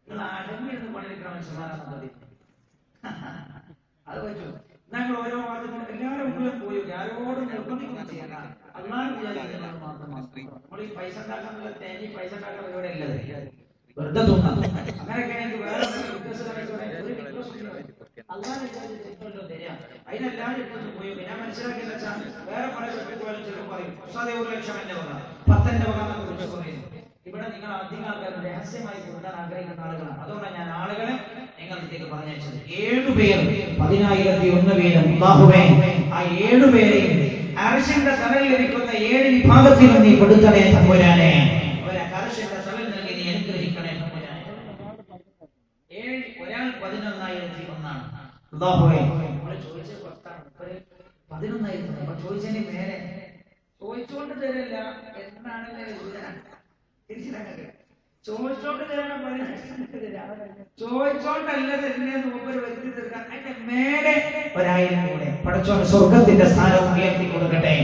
നിങ്ങൾ അടങ്ങിയിരുന്ന് പണിയെടുക്കുന്ന മനുഷ്യന്മാരാണ് മതി. അത് പറ്റും. ഞങ്ങൾ ഓരോ വാദത്തിനും എല്ലാവരും മുഴുവൻ പോയി ആരോടും നിർബന്ധിക്കുകയും ചെയ്യണ്ട. അല്ലാഹു വിചാരിക്കുന്നത് മാത്രമാണ്. നമ്മൾ ഈ പൈസ ഉണ്ടാക്കാനുള്ള തേനി പൈസ ഉണ്ടാക്കാൻ പരിപാടി അല്ലത്. വെറുതെ തോന്നാം. അങ്ങനെയൊക്കെ എനിക്ക് വേറെ അല്ലാഹു വിചാരിച്ചല്ലോ തരാം. അതിനെല്ലാവരും എടുത്തു പോയി. ഞാൻ മനസ്സിലാക്കിയെന്ന് വെച്ചാൽ വേറെ പല ചെറുപ്പം പറയും 1 ലക്ഷം എന്റെ വക, 10 എന്റെ വക എന്നൊക്കെ കുറിച്ച് പറയും. ഇവിടെ നിങ്ങൾ അധികം ആൾക്കാർ രഹസ്യമായി കൊടുക്കാൻ ആഗ്രഹിക്കുന്ന ആളുകളാണ്. അതുകൊണ്ടാണ് ഞാൻ ആളുകളെ നിങ്ങളിലേക്ക് പറഞ്ഞയച്ചത്. 7 പേർ 10,001 വീതം. അല്ലാഹുവേ ആ 7 പേരെയും അർശിന്റെ തണലിൽ ഇരിക്കുന്ന 7 വിഭാഗത്തിലും നീ പെടുത്തണേ തമ്പുരാനെ. അവരെ അർശിന്റെ തണൽ നൽകി നീ അനുഗ്രഹിക്കണേ തമ്പുരാനെ. ഒരാൾ 11,001. അല്ലാഹുവേ നമ്മൾ ചോദിച്ച പുറത്താണ് 11,000. നമ്മൾ ചോദിച്ചതിന് മേലെ ചോദിച്ചുകൊണ്ട് തരില്ല എന്നാണല്ലേ ചോദിച്ചോണ്ട് തരണം. ചോദിച്ചോണ്ടല്ല തന്നെ മൂപ്പര് വ്യക്തി തീർക്കാൻ അതിന്റെ മേലെ 1,000 കൂടെ പടച്ചോൻ സ്വർഗത്തിന്റെ സ്ഥാനം ഉയർത്തി കൊടുക്കട്ടെ.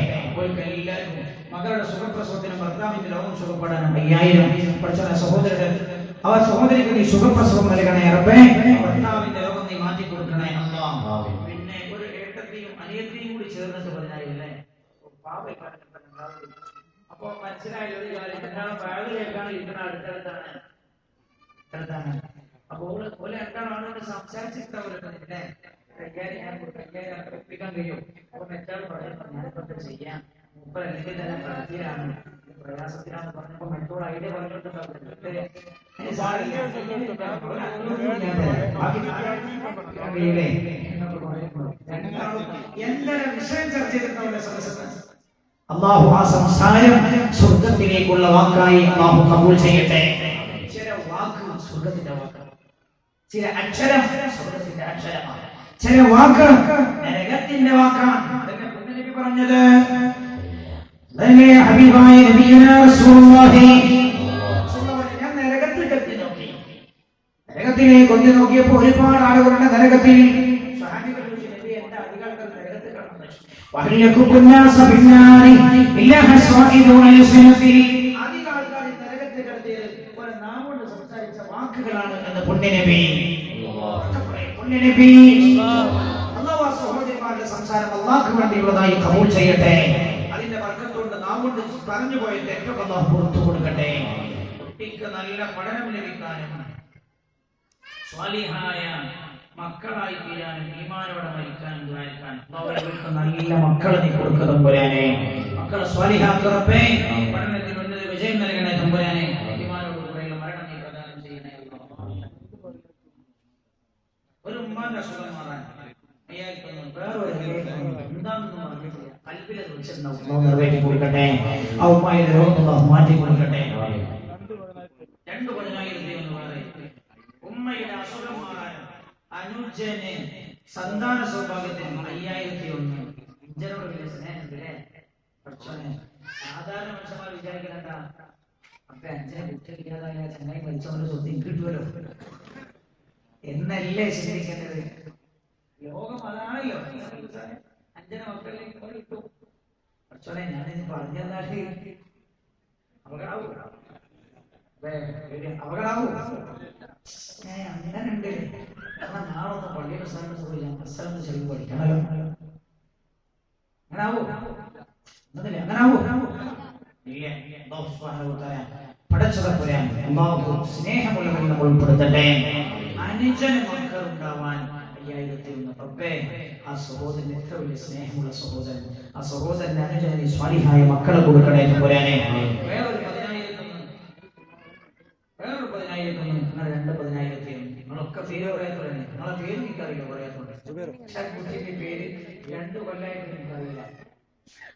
എല്ലാവർക്കും മകളുടെ സുഖപ്രസവത്തിനും ഭർത്താവിന്റെ രോഗം സുഖപ്പെടാനും 5,000 പടച്ചോനെ സഹോദരൻ അവർ സഹോദരിക്ക് നീ സുഖപ്രസവം നൽകണേ റബ്ബേ. ഭർത്താവിന്റെ രോഗം നീ മാറ്റി കൊടുക്കണേ അല്ലാഹ്. പിന്നെ ഒരു ഏട്ടത്തെയും അനിയത്തെയും കൂടി ചേർന്നിട്ട് 10,000 അല്ലേ? അപ്പൊ മനസ്സിലായ ഒരു കാര്യം എന്താണ്? ബാഗ് കേൾക്കാണ് ഇരിക്കുന്ന അടുത്തടുത്താണ്. അപ്പൊ ഓലെ രണ്ടാളോട് സംസാരിച്ചിട്ടവരല്ലേ 5,000 ഒപ്പിക്കാൻ കഴിയും. അപ്പൊ മറ്റാൾ പറയുന്നത് ഞാനിപ്പോ ചെയ്യാം. മുമ്പ് അല്ലെങ്കിൽ തന്നെ പ്രകൃതിയിലാണ് പ്രയാസത്തിലാണ് പറഞ്ഞപ്പോ മറ്റോട് ഐഡിയ പറഞ്ഞിട്ടുണ്ടാവും. എന്താണ് വിഷയം ചർച്ച ചെയ്തിട്ടുണ്ടാവില്ല സദസ്സത്ത്? അല്ലാഹു ആ സംസാരം സ്വർഗ്ഗത്തിലേക്കുള്ള വാക്കായി അല്ലാഹു കബൂൽ ചെയ്യട്ടെ. ചില വാക്ക് സ്വർഗ്ഗത്തിന്റെ വാക്കാണ്, ചില അക്ഷരം സ്വർഗ്ഗത്തിന്റെ അക്ഷരമാണ്, ചില വാക്ക് നരകത്തിന്റെ വാക്കാണ്. അതല്ലേ നബി പറഞ്ഞത്, അതല്ലേ ഹബീബായ നബിയുനാ റസൂലുള്ളാഹി ഞാൻ നരകത്തിൽ കത്തി നോക്കി, നരകത്തിലേക്ക് കൊത്തി നോക്കിയപ്പോൾ ഒരുപാട് ആളുകളുടെ നരകത്തിൽ. സ്വഹാബികൾ ചോദിച്ചു, നബിയെ എന്താ അധികാരികൾ നരകത്തിൽ കടന്നു? വഹ്യകുന്നാസ ബിന്നാരി ഇല്ലഹ സ്വാഇദുന ലിസ്നതി. അധിക ആൾക്കാർ നരകത്തിൽ കടത്തിയത് ഒരു നാമോട് സംസാരിച്ച വാക്കുകളാണ് എന്ന് പുണ്യനബി. പുണ്യനബി അല്ലാഹു സഹോദരന്മാരുടെ സംസാരം അല്ലാഹുവിന് വേണ്ടിയുള്ളതായി കബൂൽ ചെയ്യട്ടെ. അതിന്റെ ബർക്കത്തുകൊണ്ട് നാമോട് പറഞ്ഞു പോയ തെറ്റൊക്കെ അല്ലാഹു പുറത്തു കൊടുക്കട്ടെ. കുട്ടിക്ക് നല്ല പഠനം ലഭിക്കാനും സ്വാലിഹായ മക്കളായി തീരാനും ഈമാനോടെ മരിക്കാനും ദ്വാരക്കാനും അവർക്ക് നല്ല മക്കളെ നീ കൊടുക്കുക തമ്പുരാനെ. മക്കളെ സ്വാലിഹാക്കറപ്പേ, പഠനത്തിൽ ഉന്നത വിജയം നൽകണേ തമ്പുരാനെ. ഈമാനോട് കൂടെയുള്ള മരണം നീ പ്രദാനം ചെയ്യണേ. ഒരു ഉമ്മാന്റെ അസുഖം മാറാൻ വേറൊരു എന്താണെന്ന് പറഞ്ഞിട്ടില്ല, കൽബിലെ നിറവേറ്റി കൊടുക്കട്ടെ. ആ ഉമ്മായുടെ രോഗം മാറ്റി കൊടുക്കട്ടെ. 2,10,000 വേറെ ഉമ്മയുടെ അസുഖം മാറാൻ അനുജന് സന്താന സൗഭാഗ്യത്തിന് 5,001. അഞ്ചനോട് വലിയ സ്നേഹത്തിലെ പക്ഷേ സാധാരണ മനുഷ്യന്മാർ വിചാരിക്കണ്ട, അപ്പൊ അഞ്ചനെ കുട്ടികളില്ലാതായ ചെന്നൈ മരിച്ചവന്റെ സ്വത്ത് കിട്ടുമല്ലോ എന്നല്ലേ ചിന്തിക്കേണ്ടത്. ലോകം അതാണല്ലോ, അഞ്ചന മക്കളിലേക്ക് കിട്ടും. പക്ഷേ ഞാനിത് പറഞ്ഞാല് അപകടാവൂ, അപകടാവൂ. അങ്ങനുണ്ട്. കാരണം നാളൊന്ന് പള്ളിയുടെ സ്ഥാനത്ത് പോയി അസ്സലാമു അലൈക്കും പഠിക്കണല്ലോ. അങ്ങനാവോ? അങ്ങനാവോ? പടച്ചതമ്പുരാൻ അല്ലാഹു സ്നേഹമുള്ളവരിൽ നമ്മൾ ഉൾപ്പെടുത്തട്ടെ. അനുജന് മക്കൾ ഉണ്ടാവാൻ 5,001. റബ്ബേ, ആ സഹോദരൻ എത്ര വലിയ സ്നേഹമുള്ള സഹോദരൻ, ആ സഹോദരൻ അനുജന് സ്വാലിഹായ മക്കളെ കൊടുക്കണേ തമ്പുരാനെ. വേറൊരു 10,000 നിങ്ങൾ 2,10,000. നിങ്ങളൊക്കെ പേര് പറയാത്തവരെ, നിങ്ങളെ പേര് എനിക്കറിയില്ല, പറയാത്തോണ്ട് കുട്ടിന്റെ പേര് 2 കൊല്ലമായിട്ട് എനിക്കറിയില്ല.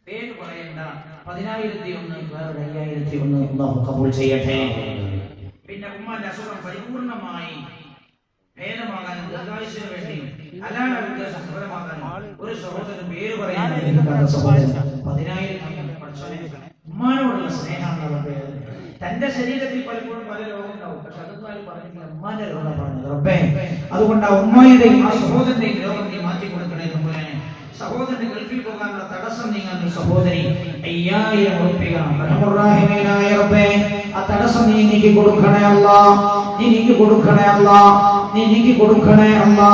പേര് പറയണ്ട. 10,001 വേറെ 5,001 അല്ലാഹു കബൂൽ ചെയ്യട്ടെ. പിന്നെ ഉമ്മാന്റെ അസുഖം പരിപൂർണമായി ഭേദമാകാനും ദീർഘായുസ്സിന് വേണ്ടി ഹലാൽ ഉദ്ദേശം സഫലമാകാനും ഒരു സഹോദരൻ പേര് പറയാനും സഹോദരൻ 10,000 ഉമ്മാനോടുള്ള സ്നേഹമാണ് പേര്. തന്റെ ശരീരത്തിൽ പലപ്പോഴും പല രോഗം ഉണ്ടാവും, പക്ഷെ അതൊന്നും ആരും പറഞ്ഞിട്ടില്ല, ഉമ്മാന്റെ രോഗം പറഞ്ഞത്. റബ്ബേ, അതുകൊണ്ട് ആ ഉമ്മായുടെയും ആ സഹോദരന്റെയും രോഗം നീ മാറ്റി കൊടുക്കണേ തമ്പുരാനെ. സഹോദരന് ഗൾഫിൽ പോകാനുള്ള തടസ്സം നീങ്ങാൻ സഹോദരി 5,000 ഉറുപ്പിക റഹ്മാനായ റബ്ബേ, ആ തടസ്സം നീ നീക്കി കൊടുക്കണേ അല്ലാ, നീ നീക്കി കൊടുക്കണേ അല്ലാ, നീ നീക്കി കൊടുക്കണേ അല്ലാ.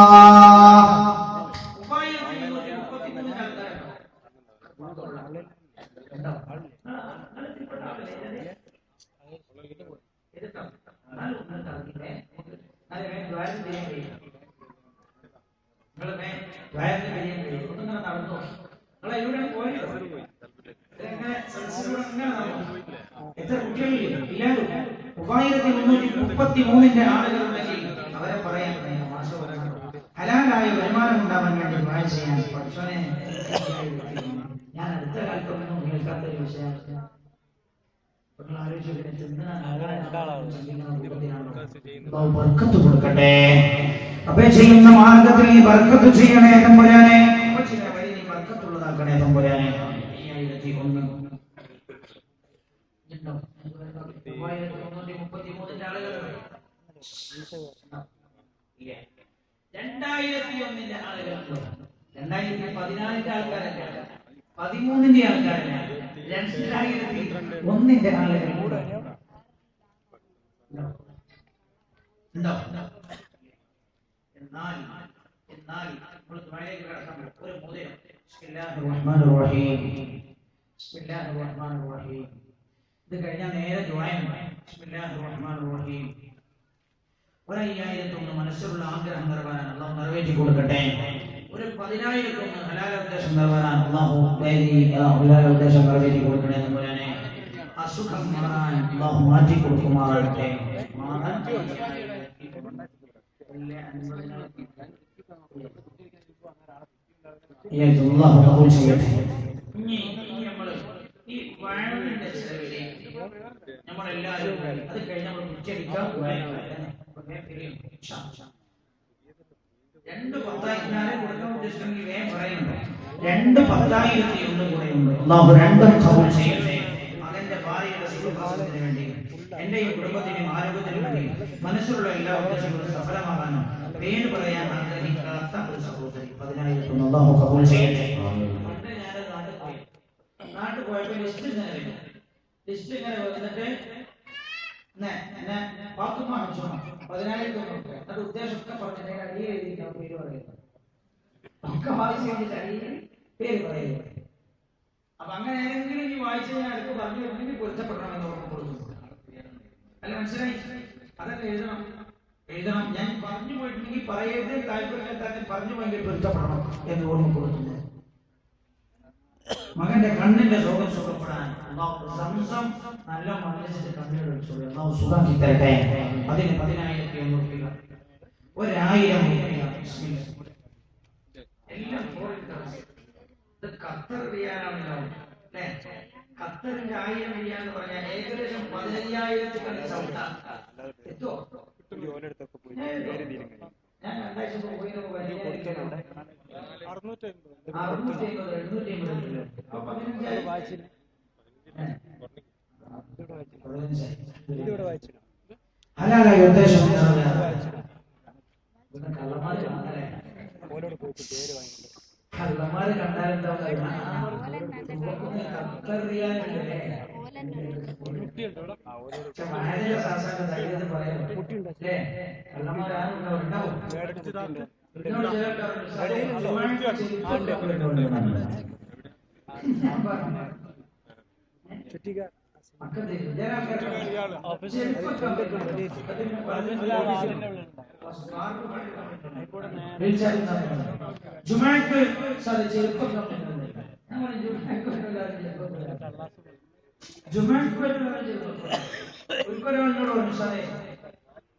എത്ര കുട്ടികളില്ല? 333 ആളുകളുണ്ടെങ്കിൽ അവരെ പറയാൻ ഹലാലായ വരുമാനം ഉണ്ടാവാൻ വേണ്ടി ദുആ ചെയ്യാൻ. പക്ഷേ ഞാൻ അടുത്ത കാലത്തൊന്നും കേൾക്കാത്തൊരു വിഷയമാണ്. ബർക്കത്ത് കൊടുക്കട്ടെ. അപ്പൊ ചെയ്യുന്ന മാർഗത്തിൽ നീ ബർക്കത്ത് ചെയ്യണേ തമ്പുരാനെ. ബർക്കത്തുള്ളതാക്കണേ തമ്പുരാനെ. 5,001 2,333 ആളുകൾ 2,001 ആളുകളുണ്ടോ? 2014 ആൾക്കാരല്ല, 13 ആൾക്കാരല്ല, 2,001 ആളുകൾ ഉണ്ടോ? എന്നാൽ നമ്മൾ ദ്വാരയിലേക്ക് കടക്കുമ്പോൾ ഒരു മോതിരം. ബിസ്മില്ലാഹിർ റഹ്മാനിർ റഹീം, ബിസ്മില്ലാഹിർ റഹ്മാനിർ റഹീം. ഇത് കഴിഞ്ഞാൽ നേരെ ദുആയാണ്. ബിസ്മില്ലാഹിർ റഹ്മാനിർ റഹീം. 5,001 മനസ്സിലുള്ള ആഗ്രഹം നിറവേറാൻ അല്ലാഹു നിറവേറ്റി കൊടുക്കട്ടെ. 10,001 ഹലാൽ ഉദ്ദേശം നിറവേറാൻ അല്ലാഹു ഹലാൽ ഉദ്ദേശം നിറവേറ്റി കൊടുക്കണേ തമ്പുരാനെ. അസുഖം മാറാൻ അല്ലാഹു മാറ്റി കൊടുക്കുമാറാകട്ടെ. മാറാൻ അല്ലാഹു കബൂൽ ചെയ്യട്ടെ. ഇനി നമ്മൾ നമ്മളെല്ലാവരും അത് കഴിഞ്ഞ് നമ്മൾ ഉച്ചരിക്കാം. 2 കൊടുക്കാൻ ഉദ്ദേശിച്ചെങ്കിൽ വേഗം പറയുന്നുണ്ടോ? 2,10,000 കൂടെ ഉണ്ട്. അള്ളാഹു രണ്ടും കബൂൽ ചെയ്യട്ടെ. മകന്റെ ഭാര്യയുടെ സുഖപ്രസവത്തിന് വേണ്ടി, എന്റെയും കുടുംബത്തിന്റെയും ആരോഗ്യത്തിന് വേണ്ടി, മനസ്സിലുള്ള എല്ലാ ഉദ്ദേശങ്ങളും സഫലമാകാനും പേര് പറയാൻ ആഗ്രഹിക്കാത്ത ഒരു സഹോദരി 10,000 അള്ളാഹു കബൂൽ ചെയ്യട്ടെ. പണ്ട് ഞാൻ നാട്ടിൽ പോയപ്പോ ലിസ്റ്റ് ഇങ്ങനെ വന്നിട്ട് പാത്തുമ്മ 10,000 എന്നിട്ട് ഉദ്ദേശമൊക്കെ പറഞ്ഞിട്ട് അടിയിൽ എഴുതിയിട്ടാണ് പേര് പറയുന്നത്. ഒക്കെ വായിച്ചു കഴിഞ്ഞിട്ട് അടിയിൽ പേര് പറയുക. അപ്പൊ അങ്ങനെ ഏതെങ്കിലും ഇനി വായിച്ചു കഴിഞ്ഞാൽ അടുത്ത് പറഞ്ഞു വരുന്നെങ്കിൽ പൊരുത്തപ്പെടണമെന്ന് ഉറപ്പ് കൊടുക്കുന്നു. അല്ല, മനസ്സിലായി? അതൊക്കെ എഴുതണം. ഞാൻ പറഞ്ഞു പോയിട്ടുണ്ടെങ്കിൽ പറയരുത്, താല്പര്യമില്ലാത്ത പറഞ്ഞു പോയെങ്കിൽ പൊരുത്തപ്പെടണം എന്ന് ഓർമ്മ കൊടുക്കുന്നു. മകന്റെ കണ്ണിന്റെ രോഗം സുഖപ്പെടാൻ സംസം നല്ല മനസ്സിന്റെ കണ്ണുകൾ സുഖാക്കി തരട്ടെ. അതിന് 10,000 രൂപ, 1,000 രൂപ എല്ലാം ഖത്തർ റിയാലാണല്ലോ അല്ലെ? ഖത്തറിന്റെ 1000 റിയാൽ എന്ന് പറഞ്ഞാൽ ഏകദേശം 15,000 ചവിട്ട എത്തുമോ? ഞാൻ 2 ആഴ്ച പോയി 650 ഹലാലായ ഉദ്ദേശം കള്ളന്മാര് കണ്ടാലെന്താ ജുമാക്ക്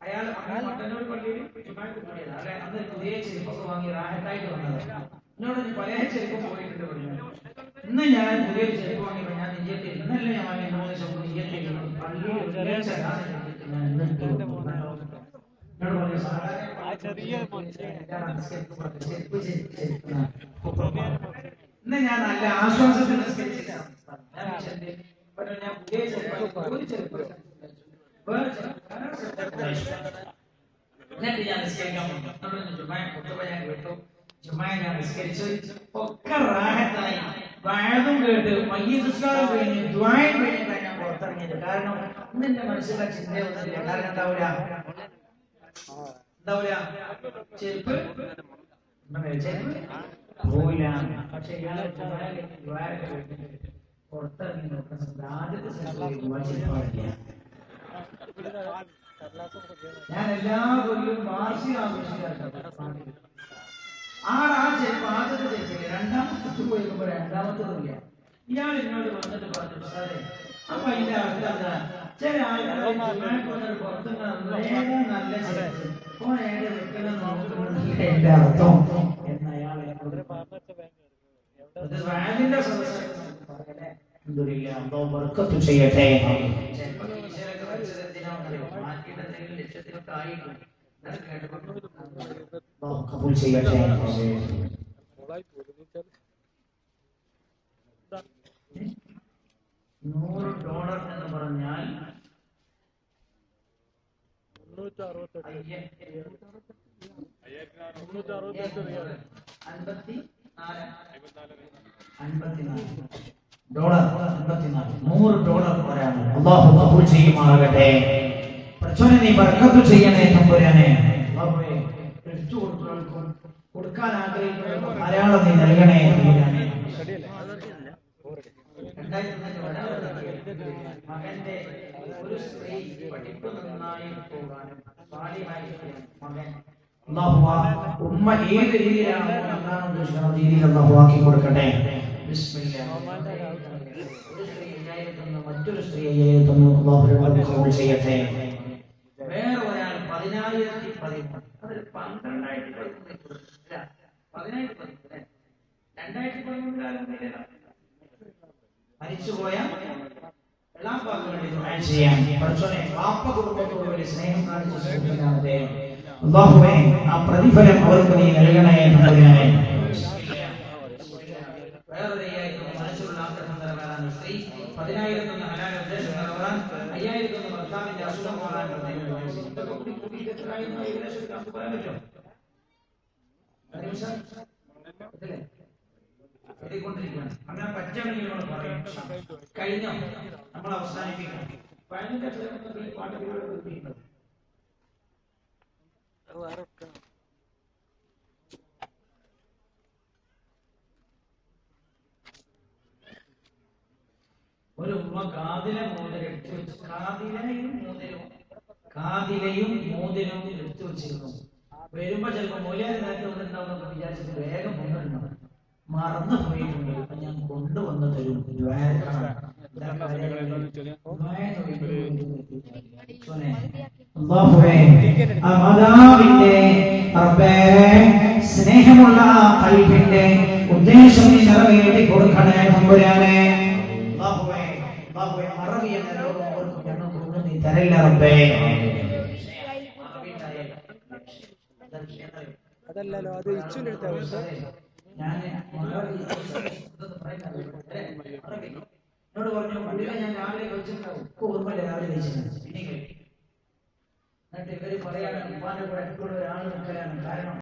അയാൾ മട്ടന്നൂർ പള്ളിയിൽ ജുമാക്ക് കൂടിയതാണ് അല്ലെ? അന്ന് പുതിയ ചെരുപ്പൊക്കെ വാങ്ങി റാഹത്തായിട്ട് വന്നത്. എന്നോട് പല ചെരുപ്പം പോയിട്ടുണ്ട് പറഞ്ഞു. ഇന്ന് ഞാൻ പുതിയ ചെരുപ്പ് വാങ്ങിയപ്പോ ഞാൻ നെയ്യത്തിൽ ഇന്നല്ലേ ഞാൻ വാങ്ങി 3 ദിവസം നെയ്യത്തിൽ പള്ളിയിൽ ഇന്ന് ഞാൻ നല്ല ആശ്വാസത്തിൽ എന്നിട്ട് ഞാൻ നിസ്കരിക്കാൻ ഞാൻ നിസ്കരിച്ചു. ഒക്കെ റാഹത്തായി വഅദും കേട്ട് മയ്യിത്ത് നിസ്കാരം കഴിഞ്ഞ് ദുആയും കഴിഞ്ഞിട്ടാണ് ഞാൻ പുറത്തിറങ്ങിയത്. കാരണം ഇന്ന് എന്റെ മനസ്സിലെ ചിന്തയൊന്നുമില്ല. കാരണം എന്താവൂല ചെരുപ്പ് പോയില്ല. പക്ഷെ ഇയാളെ പുറത്തിറങ്ങി നോക്കുന്ന ആദ്യത്തെ ഞാൻ എല്ലാ കൊല്ലവും വാർഷിക ആഘോഷിക്കാറുണ്ട്. ആ ചെരുപ്പ് ആദ്യത്തെ ചെരുപ്പില്ല, രണ്ടാമത്തെ പോയപ്പോ രണ്ടാമത്തതില്ല. ഇയാൾ എന്നോട് വന്നിട്ട് പറഞ്ഞു, സാറേ അപ്പൊ അതിന്റെ അർത്ഥം എന്താ? ചില ആൾക്കാർ പുറത്തുനിന്ന് നല്ല ചെരുപ്പ് ഏടെ വെക്കണം നോക്കുന്നില്ല എന്റെ അർത്ഥം എന്ന് അയാൾ ചെയ്യട്ടെ. ചെയ്യട്ടെ. $100 എന്ന് പറഞ്ഞാൽ 100 ഒരാണ്. അല്ലാഹു കബൂൽ ചെയ്യുമാറാകട്ടെ. പടച്ചോനെ നീ ബർക്കത്ത് ചെയ്യണേ തമ്പുരാനെ. അല്ലാഹുവേ എടുത്തു കൊടുക്കാൻ ആഗ്രഹിക്കുന്ന ധാരാളം നീ നൽകണേ തമ്പുരാനെ. മകന്റെ ഒരു സ്ത്രീ പഠിപ്പ് നന്നായി പോകാനും മകൻ ഉമ്മ ഏത് രീതിയിലാണോ എന്താണ് ഉദ്ദേശിക്കുന്നത് രീതിയിൽ അല്ലാഹു ആക്കി കൊടുക്കട്ടെ. മറ്റൊരു സ്ത്രീ 5,000 ചെയ്യട്ടെ. വേറെ ഒരാൾ 10,013 അതൊരു 12,013 2013 മരിച്ചുപോയ വാപ്പാക്ക് വേണ്ടി ദുആ ചെയ്യാം. പഠിച്ചോനെ വാപ്പ കുടുംബത്തോട് വലിയ സ്നേഹം കാണിച്ച സുഹൃത്തിനാണ് അദ്ദേഹം. അല്ലാഹുവേ ആ പ്രതിഫലം അവർക്ക് നീ നൽകണേ തമ്പുരാനെ. വേറൊരു മനസ്സിലുള്ള ആഗ്രഹം നിറവേറാൻ സ്ത്രീ 10,000 ഹലാൽ ഉദ്ദേശം നിറവേറാൻ 5,000 ഭർത്താവിന്റെ അസുഖം മാറാൻ അങ്ങനെ പറ്റുകയാണെങ്കിൽ നമ്മൾ പറയും കഴിഞ്ഞോ നമ്മൾ അവസാനിപ്പിക്കണം. ഒരു ഉമ്മ കാതിലെയും മോതിരവും എടുത്തു വെച്ചിരുന്നു. വരുമ്പോ ചിലപ്പോ മൂല്യം നേരത്തെ വന്നിട്ടുണ്ടാവുന്ന വിചാരിച്ചിട്ട് വേഗം കൊണ്ടുണ്ടാവും. മറന്നു പോയിട്ടുണ്ട്. അപ്പൊ ഞാൻ കൊണ്ടുവന്നു തരും. മാതാവിന്റെ സ്നേഹമുള്ള ഖൽബിന്റെ ഉദ്ദേശം നീ നിറവേറ്റി കൊടുക്കണേ തമ്പുരാനെ. മറവിയ ഞങ്ങൾക്ക് നീ തരല്ല റബ്ബേ. അതല്ലല്ലോ, അത് ഇച്ചുവിന്റെ അടുത്ത ഞാൻ എന്നോട് പറഞ്ഞു ഞാൻ രാവിലെ കഴിച്ചിട്ടുണ്ടാവും. ഓർമ്മയില്ല രാവിലെ കഴിച്ചിട്ടുണ്ട്. എന്നിട്ട് ഇവര് പറയാണ് ഉപ്പാന്റെ കൂടെ എപ്പോഴും ഒരാൾ നിൽക്കലാണ്. കാരണം